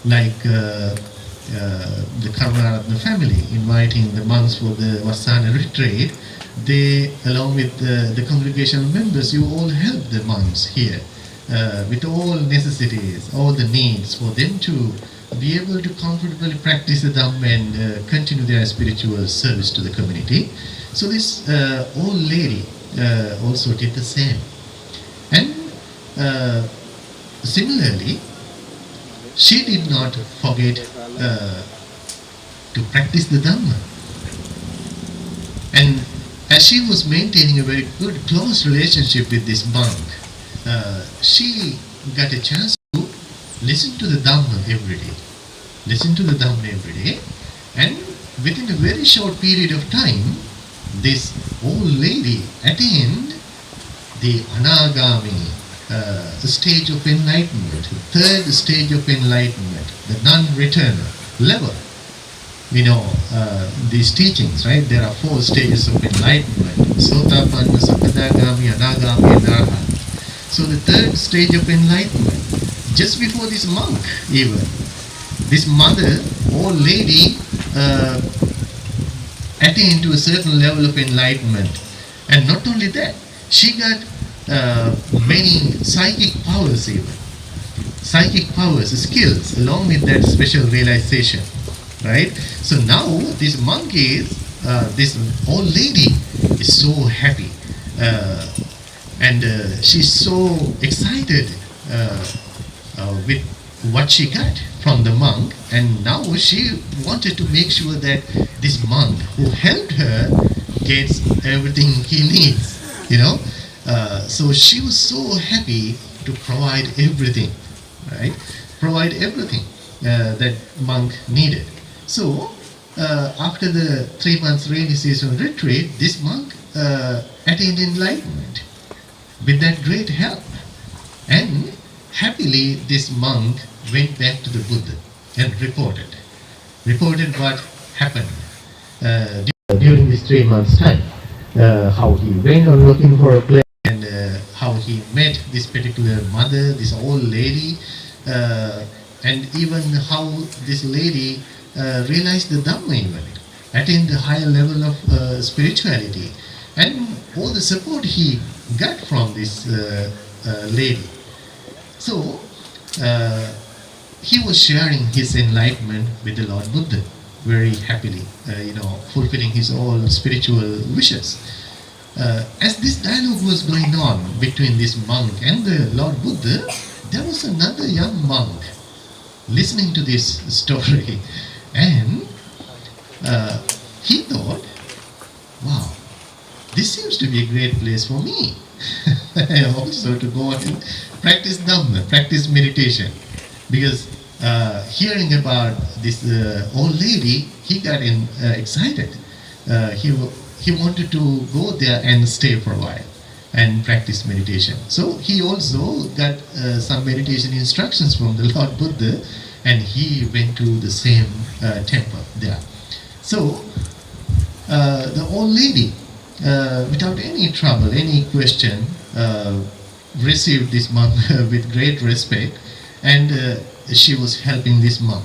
like the Karunaratna family inviting the monks for the Vassana retreat. They, along with the congregational members, you all help the monks here with all necessities, all the needs for them to be able to comfortably practice the Dhamma and continue their spiritual service to the community. So this old lady also did the same. And similarly, she did not forget to practice the Dhamma. And as she was maintaining a very good, close relationship with this monk, she got a chance to listen to the Dhamma every day. And within a very short period of time, this old lady attained the Anagami stage of enlightenment, the third stage of enlightenment, the non-returner level. We know these teachings, right? There are 4 stages of enlightenment: Sotapanna, Sakadagami, Anagami, and Arhat. So the third stage of enlightenment, just before this monk even, this mother, old lady, attained to a certain level of enlightenment. And not only that, she got many psychic powers even. Psychic powers, skills, along with that special realization. Right? So now this monk this old lady is so happy. And she's so excited with what she got from the monk, and now she wanted to make sure that this monk who helped her gets everything he needs, so she was so happy to provide everything, right? Provide everything that monk needed. So after the 3 months rainy season retreat, this monk attained enlightenment with that great help. And happily, this monk went back to the Buddha and reported what happened during this 3 months time, how he went on looking for a place, and how he met this particular mother, this old lady, and even how this lady realized the Dhamma even, attained the higher level of spirituality, and all the support he got from this lady. So he was sharing his enlightenment with the Lord Buddha very happily, fulfilling his all spiritual wishes. As this dialogue was going on between this monk and the Lord Buddha, there was another young monk listening to this story, and he thought, wow, this seems to be a great place for me also to go and practice Dharma, practice meditation, because hearing about this old lady, he got excited. He wanted to go there and stay for a while and practice meditation. So he also got some meditation instructions from the Lord Buddha, and he went to the same temple there. So the old lady, without any trouble, any question, received this monk with great respect, and she was helping this monk,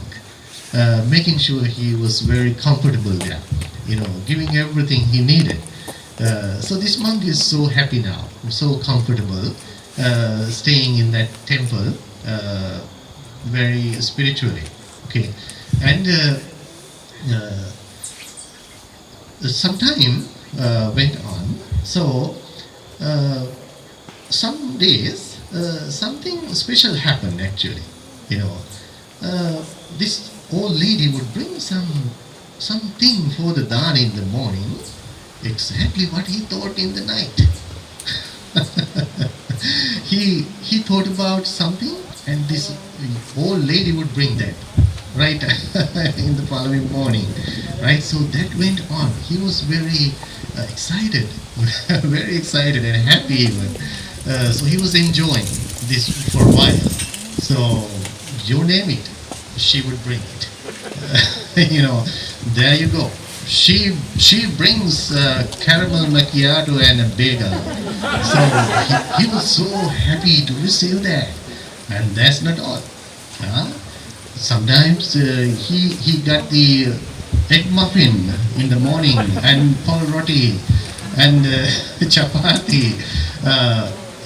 making sure he was very comfortable there, giving everything he needed. So this monk is so happy now, so comfortable, staying in that temple, very spiritually. Okay, and some time went on. So some days something special happened actually. This old lady would bring something for the dana in the morning, exactly what he thought in the night. he thought about something, and this old lady would bring that right in the following morning, right? So that went on. He was very excited, very excited and happy even. So he was enjoying this for a while. So you name it, she would bring it. There you go. She brings caramel macchiato and a bagel. So he was so happy to receive that. And that's not all. Sometimes he got the egg muffin in the morning, and pol roti, and chapati,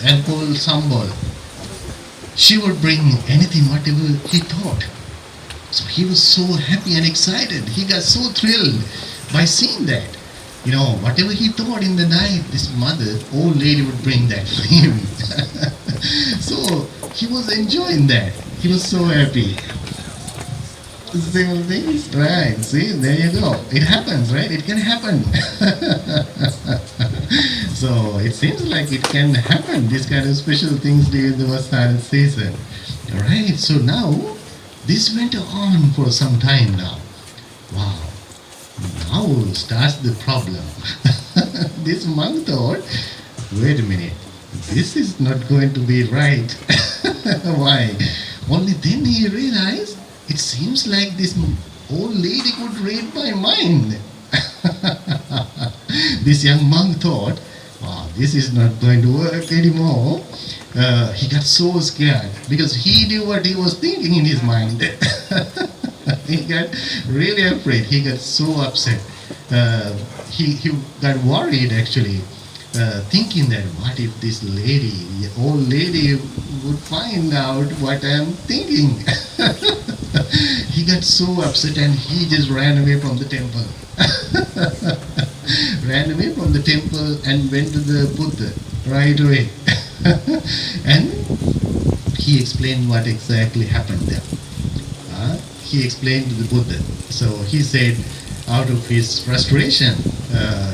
and pol sambal. She would bring anything, whatever he thought. So he was so happy and excited. He got so thrilled by seeing that. Whatever he thought in the night, this mother, old lady, would bring that for him. So he was enjoying that. He was so happy. Simple things, right? See, there you go. It happens, right? It can happen. So it seems like it can happen, these kind of special things during the Vasana season. Alright, so now this went on for some time now. Wow. Now starts the problem. This monk thought, wait a minute, this is not going to be right. Why? Only then he realized, it seems like this old lady could read my mind. This young monk thought, wow, this is not going to work anymore. He got so scared because he knew what he was thinking in his mind. He got really afraid. He got so upset. He got worried actually, thinking that what if this lady, the old lady, would find out what I'm thinking. He got so upset and he just ran away from the temple. Ran away from the temple and went to the Buddha right away. And he explained what exactly happened there. He explained to the Buddha. So he said, out of his frustration,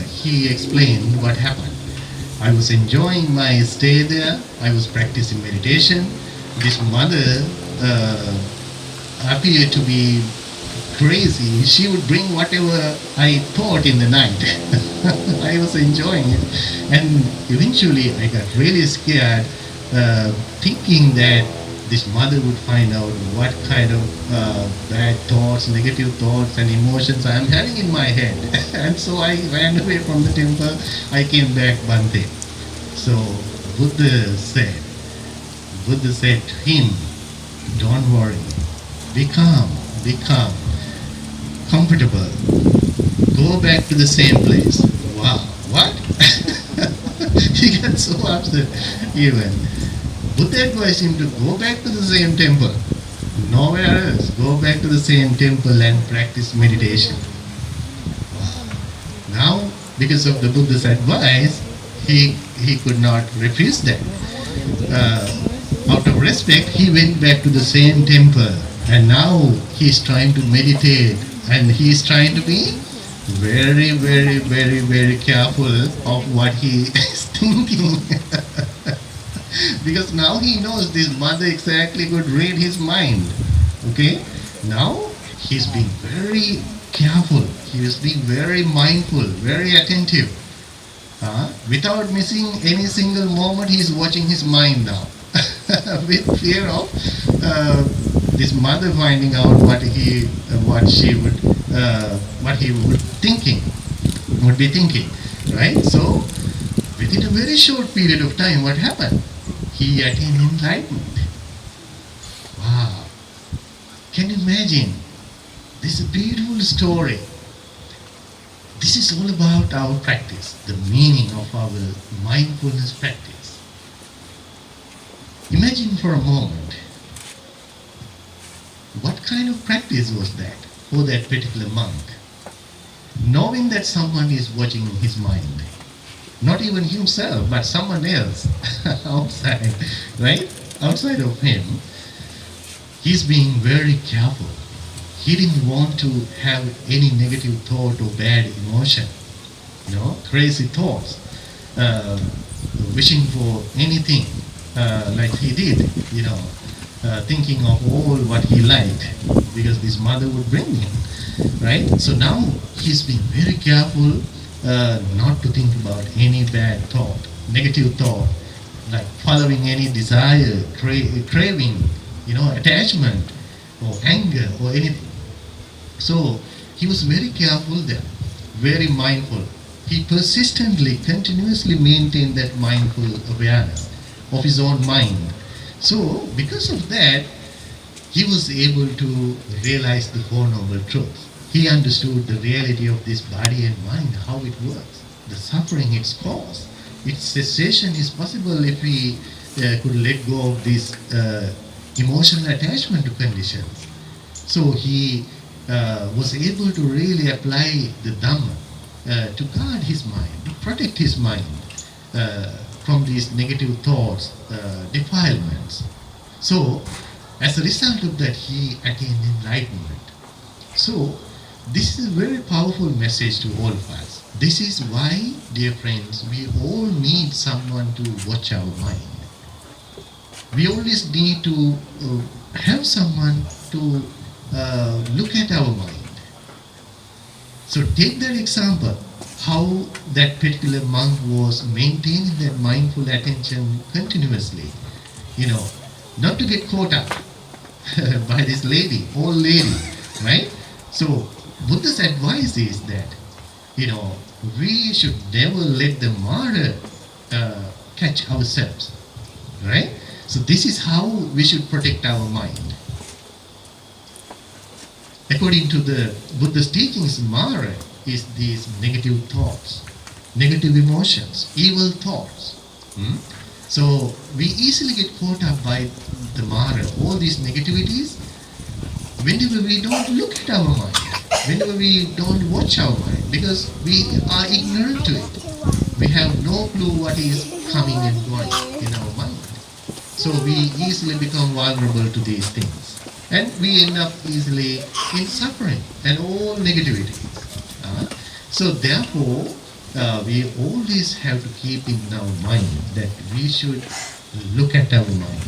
he explained what happened. I was enjoying my stay there. I was practicing meditation. This mother appeared to be crazy. She would bring whatever I thought in the night. I was enjoying it. And eventually I got really scared, thinking that this mother would find out what kind of bad thoughts, negative thoughts and emotions I am having in my head. And so I ran away from the temple. I came back Bante. So Buddha said to him, don't worry, be calm, comfortable, go back to the same place. Wow, what? He got so upset even. Buddha advised him to go back to the same temple, nowhere else. Go back to the same temple and practice meditation. Wow. Now, because of the Buddha's advice, he could not refuse that. Out of respect, he went back to the same temple, and now he's trying to meditate, and he's trying to be very, very, very, very careful of what he is thinking. Because now he knows this mother exactly could read his mind. Okay? Now he's being very careful. He is being very mindful, very attentive. Without missing any single moment, he is watching his mind now. With fear of this mother finding out what he would be thinking, right? So within a very short period of time, what happened? He attained enlightenment. Wow! Can you imagine? This is a beautiful story. This is all about our practice, the meaning of our mindfulness practice. Imagine for a moment, what kind of practice was that for that particular monk? Knowing that someone is watching his mind, not even himself, but someone else outside, right? Outside of him, he's being very careful. He didn't want to have any negative thought or bad emotion, crazy thoughts, wishing for anything like he did, thinking of all what he liked, because this mother would bring him, right? So now he's being very careful not to think about any bad thought, negative thought, like following any desire, craving, attachment or anger or anything. So he was very careful there, very mindful. He persistently, continuously maintained that mindful awareness of his own mind. So because of that, he was able to realize the Four Noble Truths. He understood the reality of this body and mind, how it works, the suffering, its cause. Its cessation is possible if we could let go of this emotional attachment to conditions. So he was able to really apply the Dharma to guard his mind, to protect his mind from these negative thoughts, defilements. So, as a result of that, he attained enlightenment. So, this is a very powerful message to all of us. This is why, dear friends, we all need someone to watch our mind. We always need to have someone to look at our mind. So take that example, how that particular monk was maintaining that mindful attention continuously, not to get caught up by this old lady, right? So Buddha's advice is that, we should never let the Mara catch ourselves, right? So this is how we should protect our mind. According to the Buddha's teachings, Mara is these negative thoughts, negative emotions, evil thoughts. So we easily get caught up by the Mara, all these negativities, whenever we don't look at our mind, whenever we don't watch our mind, because we are ignorant to it. We have no clue what is coming and going in our mind. So we easily become vulnerable to these things. And we end up easily in suffering and all negativity. So therefore, we always have to keep in our mind that we should look at our mind.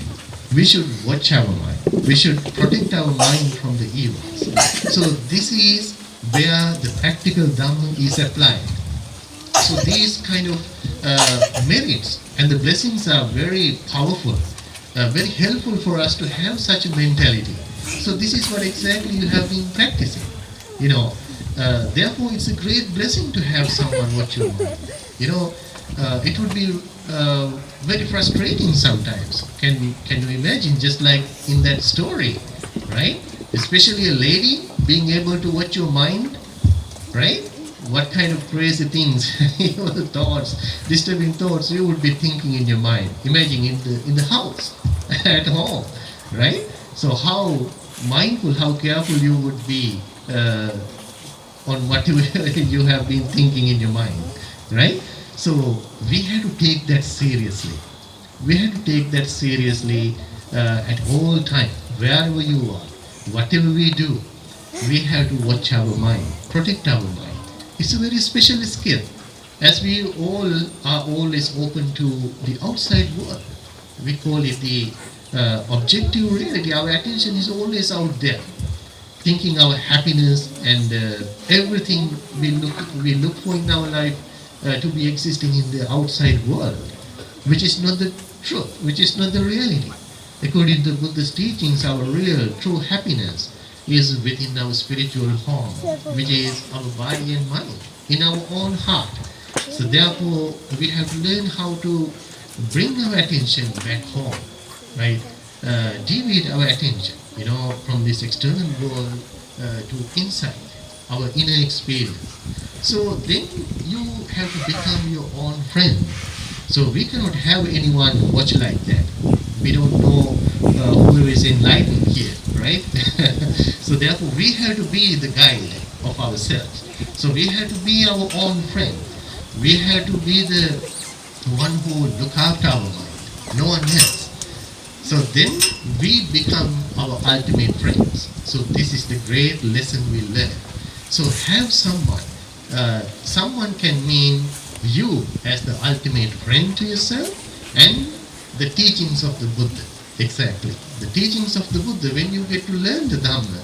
We should watch our mind. We should protect our mind from the evils. So this is where the practical Dharma is applied. So these kind of merits and the blessings are very powerful, very helpful for us to have such a mentality. So this is what exactly you have been practicing. Therefore it's a great blessing to have someone watch your mind. It would be very frustrating sometimes. Can you imagine, just like in that story, right? Especially a lady being able to watch your mind, right? What kind of crazy things, thoughts, disturbing thoughts you would be thinking in your mind. Imagine in the house, at home, right? So how mindful, how careful you would be on what you have been thinking in your mind, right? So we have to take that seriously. We have to take that seriously at all time, wherever you are, whatever we do. We have to watch our mind, protect our mind. It's a very special skill, as we all are always open to the outside world. We call it the objective reality. Our attention is always out there, thinking our happiness and everything we look for in our life to be existing in the outside world, which is not the truth, which is not the reality. According to Buddha's teachings, our real, true happiness is within our spiritual home, which is our body and mind, in our own heart. So therefore, we have to learn how to bring our attention back home, right? Deviate our attention, from this external world to inside, our inner experience. So then you have to become your own friend. So we cannot have anyone watch like that. We don't know who is enlightened here, right? So therefore we have to be the guide of ourselves. So we have to be our own friend. We have to be the one who look after our mind, no one else. So then we become our ultimate friends. So this is the great lesson we learn. So have someone. Someone can mean you as the ultimate friend to yourself, and the teachings of the Buddha. Exactly. The teachings of the Buddha, when you get to learn the Dharma,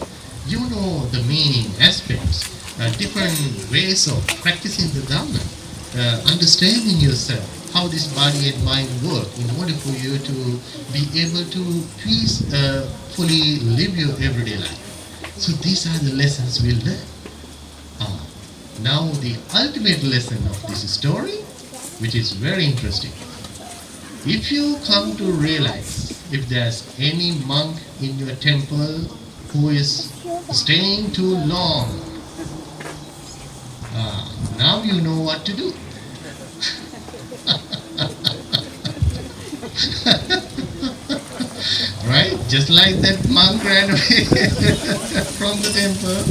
you know the meaning, aspects, different ways of practicing the Dharma, understanding yourself, how this body and mind work in order for you to be able to peacefully live your everyday life. So these are the lessons we learn. Now the ultimate lesson of this story, which is very interesting. If you come to realize if there's any monk in your temple who is staying too long, now you know what to do. Right? Just like that monk ran away from the temple.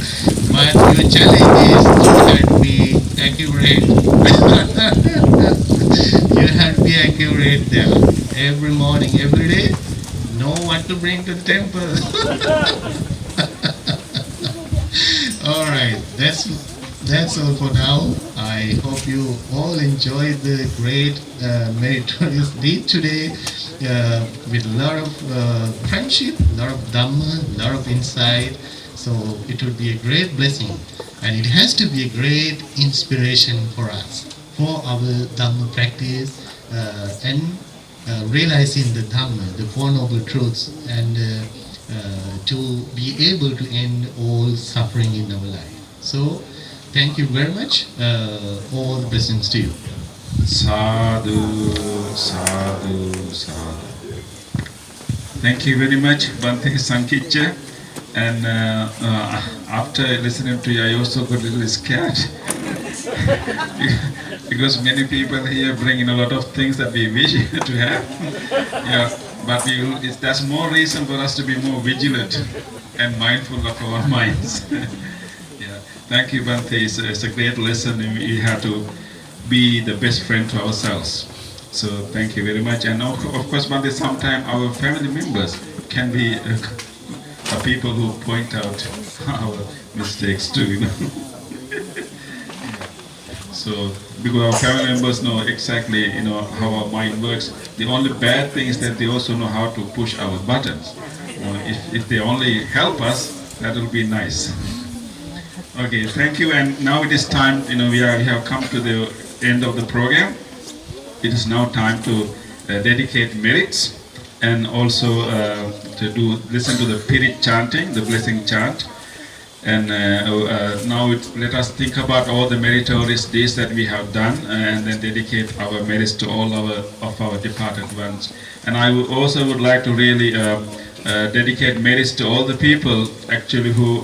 But your challenge is you have to be accurate. You have to be accurate there. Every morning, every day, know what to bring to the temple. Alright, that's all for now. I hope you all enjoyed the great meritorious deed today with a lot of friendship, a lot of Dhamma, a lot of insight. So it would be a great blessing, and it has to be a great inspiration for us, for our Dhamma practice and realizing the Dhamma, the Four Noble Truths, and to be able to end all suffering in our life. So thank you very much. All blessings to you. Sadhu, sadhu, sadhu. Thank you very much, Bhante Sankicha. And after listening to you, I also got a little scared. Because many people here bring in a lot of things that we wish to have. Yeah, but that's more reason for us to be more vigilant and mindful of our minds. Yeah. Thank you, Bhante. It's a great lesson. We have to be the best friend to ourselves. So thank you very much. And of course, Bhante, sometimes our family members can be people who point out our mistakes too, So because our family members know exactly, how our mind works. The only bad thing is that they also know how to push our buttons. If they only help us, that will be nice. Okay, thank you. And now it is time. We have come to the end of the program. It is now time to dedicate merits, and also to listen to the Pirit chanting, the blessing chant. And now let us think about all the meritorious deeds that we have done, and then dedicate our merits to all of our departed ones. And I would like to really dedicate merits to all the people actually who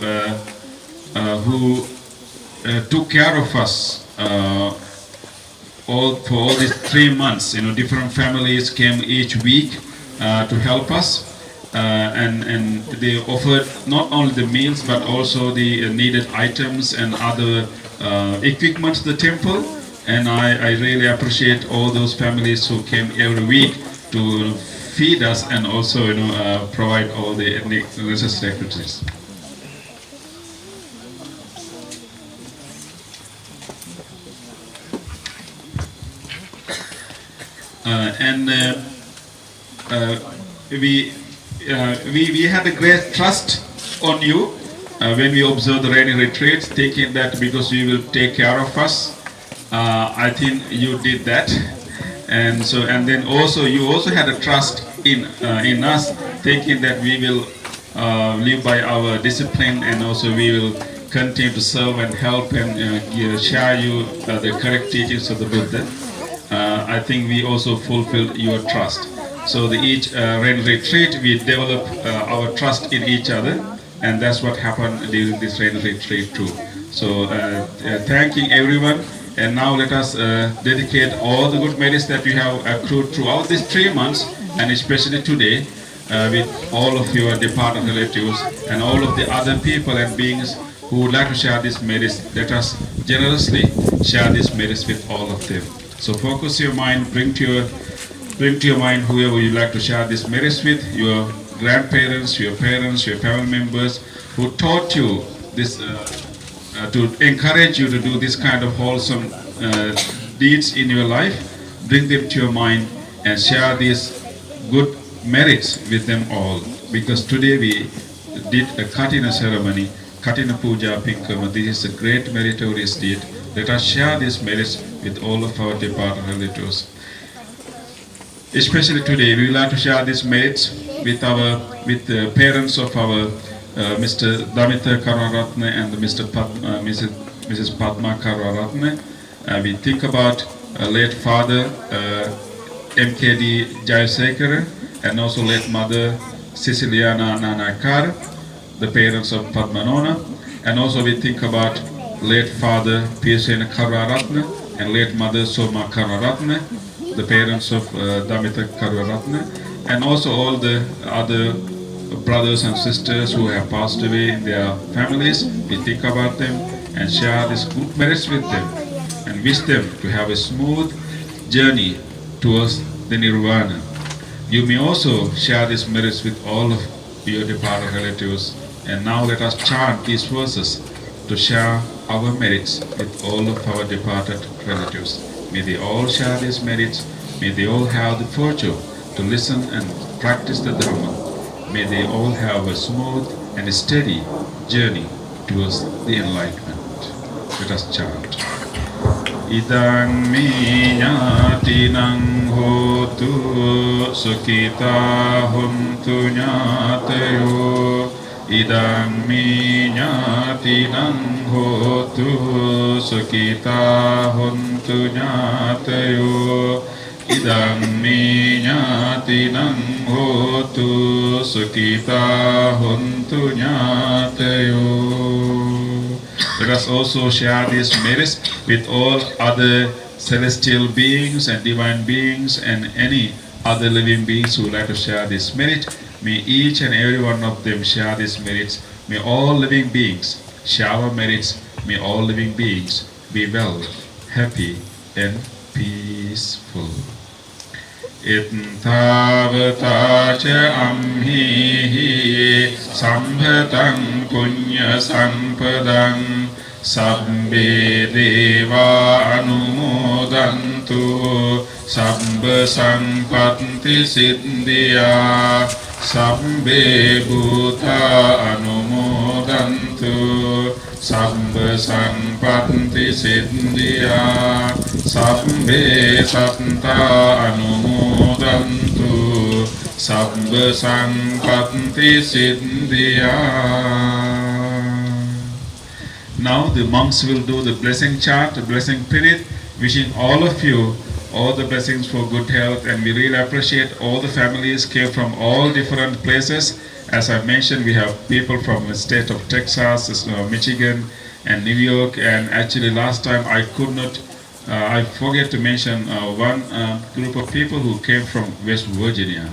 took care of us for all these 3 months. Different families came each week to help us, and they offered not only the meals but also the needed items and other equipment to the temple. And I really appreciate all those families who came every week to feed us and also provide all the necessary activities. We had a great trust on you when we observed the rainy retreat, thinking that because you will take care of us, I think you did that, and then also you also had a trust in us, thinking that we will live by our discipline, and also we will continue to serve and help and share you the correct teachings of the Buddha. I think we also fulfilled your trust. So each rain retreat, we develop our trust in each other, and that's what happened during this rain retreat too. So thanking everyone, and now let us dedicate all the good merits that we have accrued throughout these 3 months, and especially today, with all of your departed relatives and all of the other people and beings who would like to share these merits. Let us generously share these merits with all of them. So focus your mind, bring to your mind whoever you like to share these merits with, your grandparents, your parents, your family members who taught you this, to encourage you to do this kind of wholesome deeds in your life. Bring them to your mind and share these good merits with them all. Because today we did a Katina ceremony, Katina Puja Pinkama. This is a great meritorious deed. Let us share these merits with all of our departed relatives. Especially today, we would like to share these merits with the parents of our Mr. Damita Karunaratne and Mrs. Padma Karunaratne. We think about late father MKD Jayasekara and also late mother Siciliana Nanakar, the parents of Padmanona, and also we think about late father Pirsena Karunaratne and late mother Soma Karunaratne, the parents of Damita Karunaratne, and also all the other brothers and sisters who have passed away in their families. We think about them and share these good merits with them and wish them to have a smooth journey towards the Nirvana. You may also share these merits with all of your departed relatives. And now let us chant these verses to share our merits with all of our departed relatives. May they all share these merits. May they all have the fortune to listen and practice the Dharma. May they all have a smooth and steady journey towards the enlightenment. Let us chant. Idang mi ñatinang hotu sukita huntu ñatayo. Idang mi ñatinang hotu sukita huntu ñatayo. Idang mi ñatinang hotu sukita huntu ñatayo. Let us also share these merits with all other celestial beings and divine beings and any other living beings who would like to share this merit. May each and every one of them share these merits. May all living beings share our merits. May all living beings be well, happy and peaceful. Ittavata cha amhi sambhatang punya sampadang sabbe deva anumodantu sabba sampatti siddhya sabbe bhuta anumodantu sabba sampatti siddhya sabbe satta anumodantu sabba sampatti siddhya. Now the monks will do the blessing chant, the blessing period, wishing all of you all the blessings for good health, and we really appreciate all the families came from all different places. As I mentioned, we have people from the state of Texas, Michigan, and New York, and actually last time I could not, I forget to mention one group of people who came from West Virginia.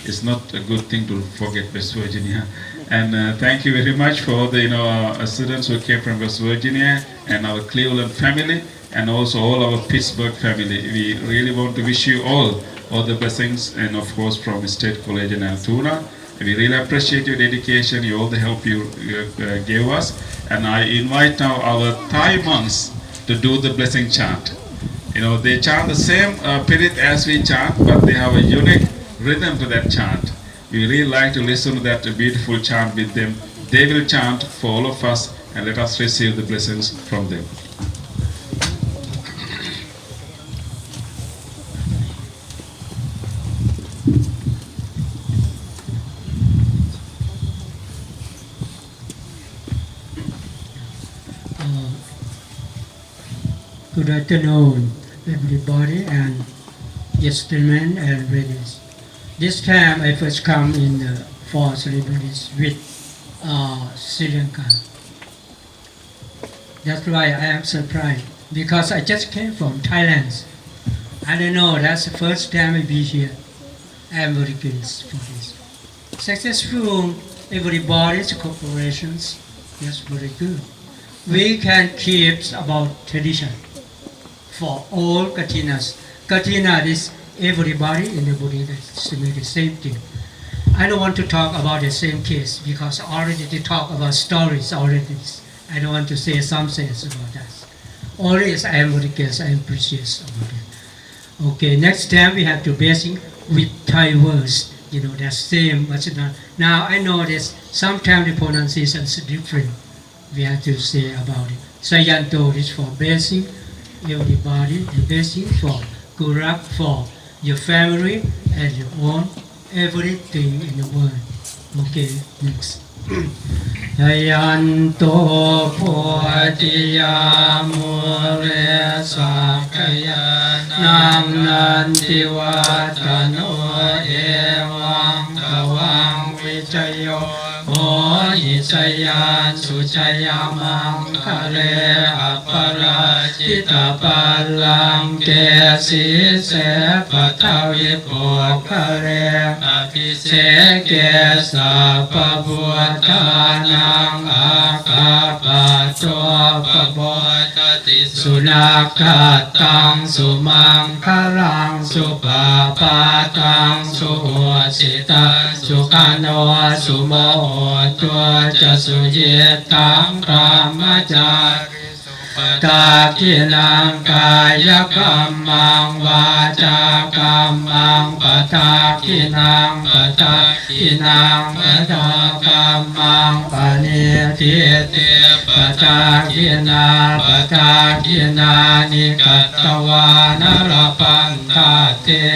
It's not a good thing to forget West Virginia. And thank you very much for all the students who came from West Virginia and our Cleveland family. and also all our Pittsburgh family. We really want to wish you all the blessings, and of course from State College in Altoona. We really appreciate your dedication, all the help you gave us. And I invite now our Thai monks to do the blessing chant. They chant the same pirit as we chant, but they have a unique rhythm to that chant. We really like to listen to that beautiful chant with them. They will chant for all of us, and let us receive the blessings from them. Good afternoon, everybody, and gentlemen and ladies. This time I first come in for celebrities with Sri Lanka. That's why I am surprised, because I just came from Thailand. I don't know, that's the first time I be here. I am very grateful for this. Successful everybody's corporations, that's very good. We can keep about tradition for all Katinas. Katina is everybody in the Buddha the same thing. I don't want to talk about the same case because already they talk about stories already. I don't want to say some sense about that. Always I am very case, I am precious about it. Okay, next time we have to basing with Thai words. That's same, but now I know this. Sometimes the pronunciation is different. We have to say about it. Sayanto is for basing everybody, the basing for Gurak, for your family and your own, everything in the world. Okay, next. Sayanto Podiya Mure Sakaya Nam Nanti Vatano Evang Tawang Vijayo O Isayan Suchayamang Kare Apara Chita Palang Kesi Se Patavi Pokare Apise Kesa Pabuatanang Akapato Pabotati Sunakatang Sumang Karang Supapatang Suhosita Sukano Sumo Tua Jasuyetang Ramajari Takinang Kaya Kamang Vaja Kamang Patakinang Patakinang Patakamang Panititi Patakina Patakina Nikatawana Rapantate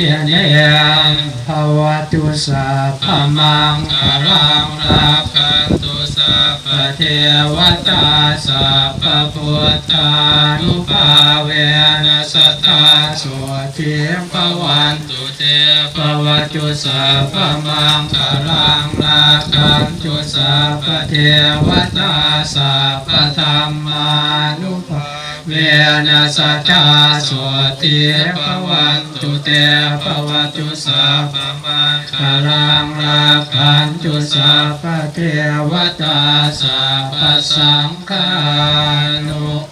Vatakinayam Bhavatu Sapamang Karang Rakantu Sapatevata Sapaputtanupavena Sata Sotim Pavantu Te Bhavatu Sapamang Karang Rakantu Sapatevata Sapatamanupavena Vena Sata Soti Pavantu Te Pavatu Sapamang Karang Rakantu Sapatevata Sapasangkanu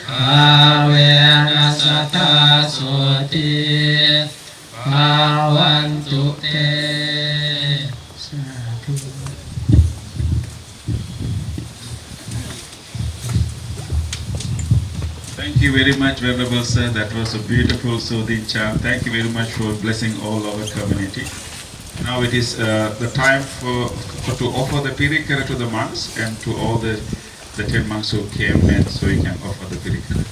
Avena Sata Soti Pavantu Te. Thank you very much, Venerable Sir. That was a beautiful soothing chant. Thank you very much for blessing all our community. Now it is the time to offer the pirikara to the monks and to all the 10 monks who came, and so you can offer the pirikara.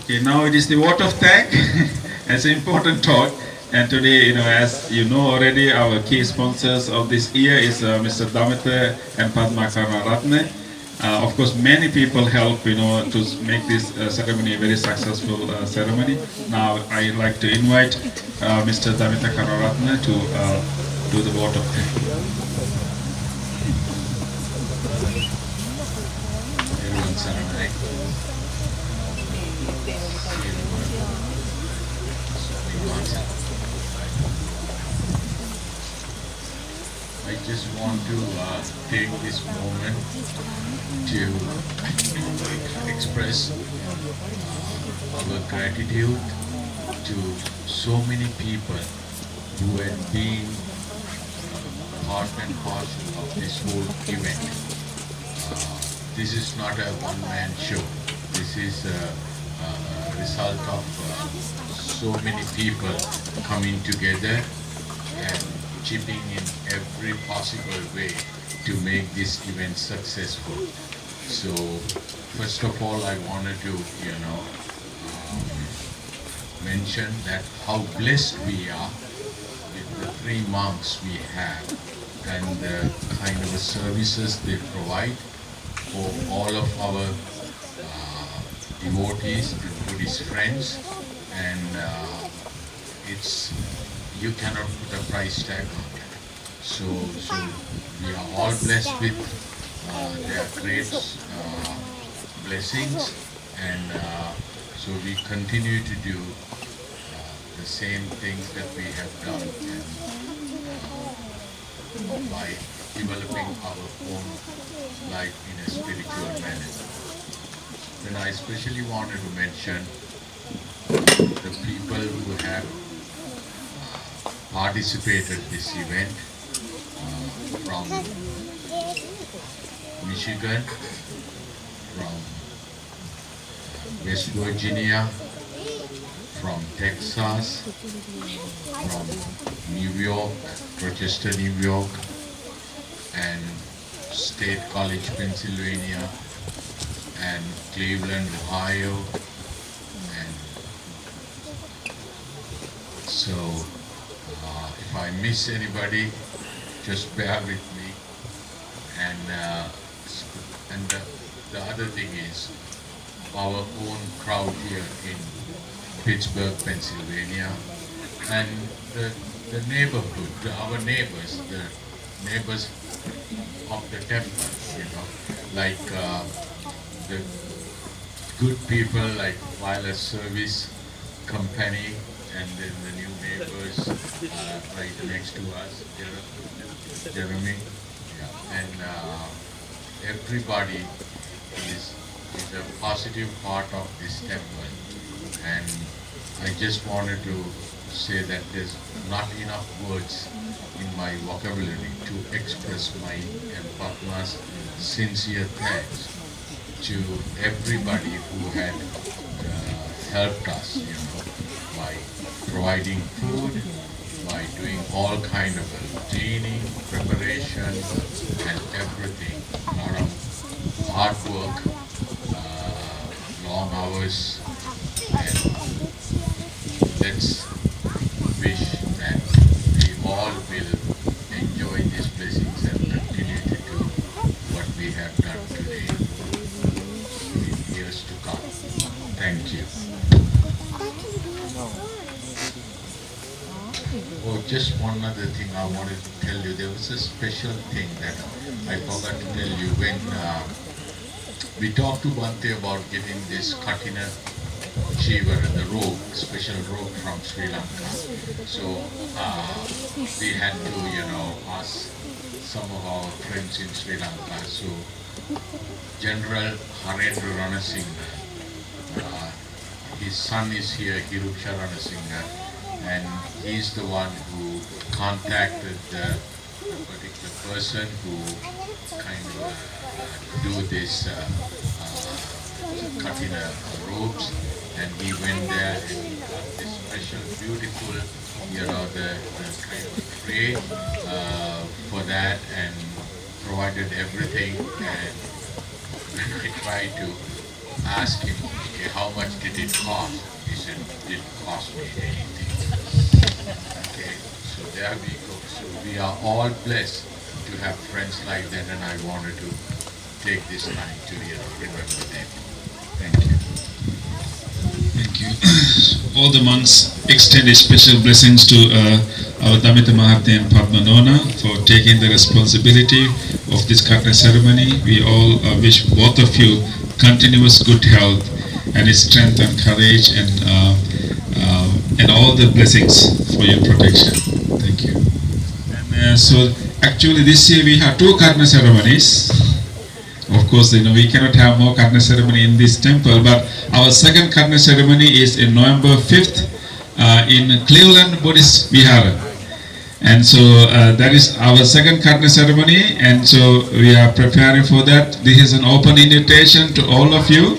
Okay, now it is the vote of thank. It's an important talk. And today, as you know already, our key sponsors of this year is Mr. Damita and Padma Kararatne. Of course, many people help, to make this ceremony a very successful ceremony. Now, I'd like to invite Mr. Damita Kararatne to do the vote of thank. Everyone celebrate. I just want to take this moment to express our gratitude to so many people who have been part and parcel of this whole event. This is not a one-man show. This is a result of so many people coming together and chipping in every possible way to make this event successful. So first of all, I wanted to mention that how blessed we are with the 3 monks we have and the kind of services they provide for all of our devotees and Buddhist friends, and you cannot put a price tag on it. So we are all blessed with their great blessings, and so we continue to do the same things that we have done, and by developing our own life in a spiritual manner. Then I especially wanted to mention the people who have participated this event from Michigan, from West Virginia, from Texas, from New York, Rochester, New York, and State College, Pennsylvania, and Cleveland, Ohio, and so if I miss anybody, just bear with me. And the other thing is our own crowd here in Pittsburgh, Pennsylvania, and the neighborhood, our neighbors, the neighbors of the temple, like the good people like Wireless Service Company, and then the new neighbors right next to us, Jeremy, and everybody is a positive part of this temple. And I just wanted to say that there's not enough words in my vocabulary to express my and Padma's sincere thanks to everybody who had helped us, by providing food, by doing all kind of cleaning, preparation, and everything. A lot of hard work, long hours, and let's wish that we all will enjoy these blessings and continue to do what we have done today in years to come. Thank you. Oh, just one other thing I wanted to tell you. There was a special thing that I forgot to tell you. When we talked to Bhante about getting this Katina Ceremony, the robe, special robe from Sri Lanka. So we had to, ask some of our friends in Sri Lanka. So General Harendra Ranasinghe, his son is here, Hiruksha Ranasinghe, and he's the one who contacted the particular person who kind of do this Katina robes, and he went there and he got this special beautiful, the kind of tray for that, and provided everything. And when I tried to ask him, okay, how much did it cost? He said, it didn't cost me anything. Okay, so there we go. So we are all blessed to have friends like that, and I wanted to take this time to remember them. Thank you. Thank you. All the monks extend special blessings to our Damita Mahatma and Padma Nona for taking the responsibility of this Katina ceremony. We all wish both of you continuous good health and strength and courage and all the blessings for your protection. Thank you. And so actually this year we have 2 Katina ceremonies. Of course, we cannot have more Katina ceremony in this temple, but our second Katina ceremony is in November 5th in Cleveland Buddhist Vihara. And so that is our second Katina ceremony, and so we are preparing for that. This is an open invitation to all of you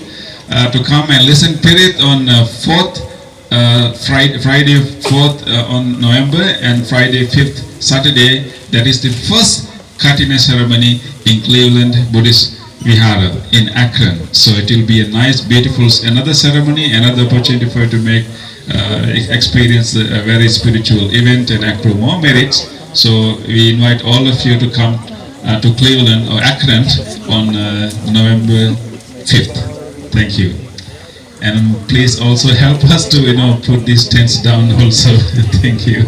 to come and listen to it on Friday 4th on November, and Friday 5th Saturday. That is the first Katina ceremony in Cleveland Buddhist Vihara in Akron. So it will be a nice, beautiful, another ceremony, another opportunity for you to make experience a very spiritual event and accrue more merits. So we invite all of you to come to Cleveland or Akron on November 5th. Thank you. And please also help us to put these tents down also. Thank you.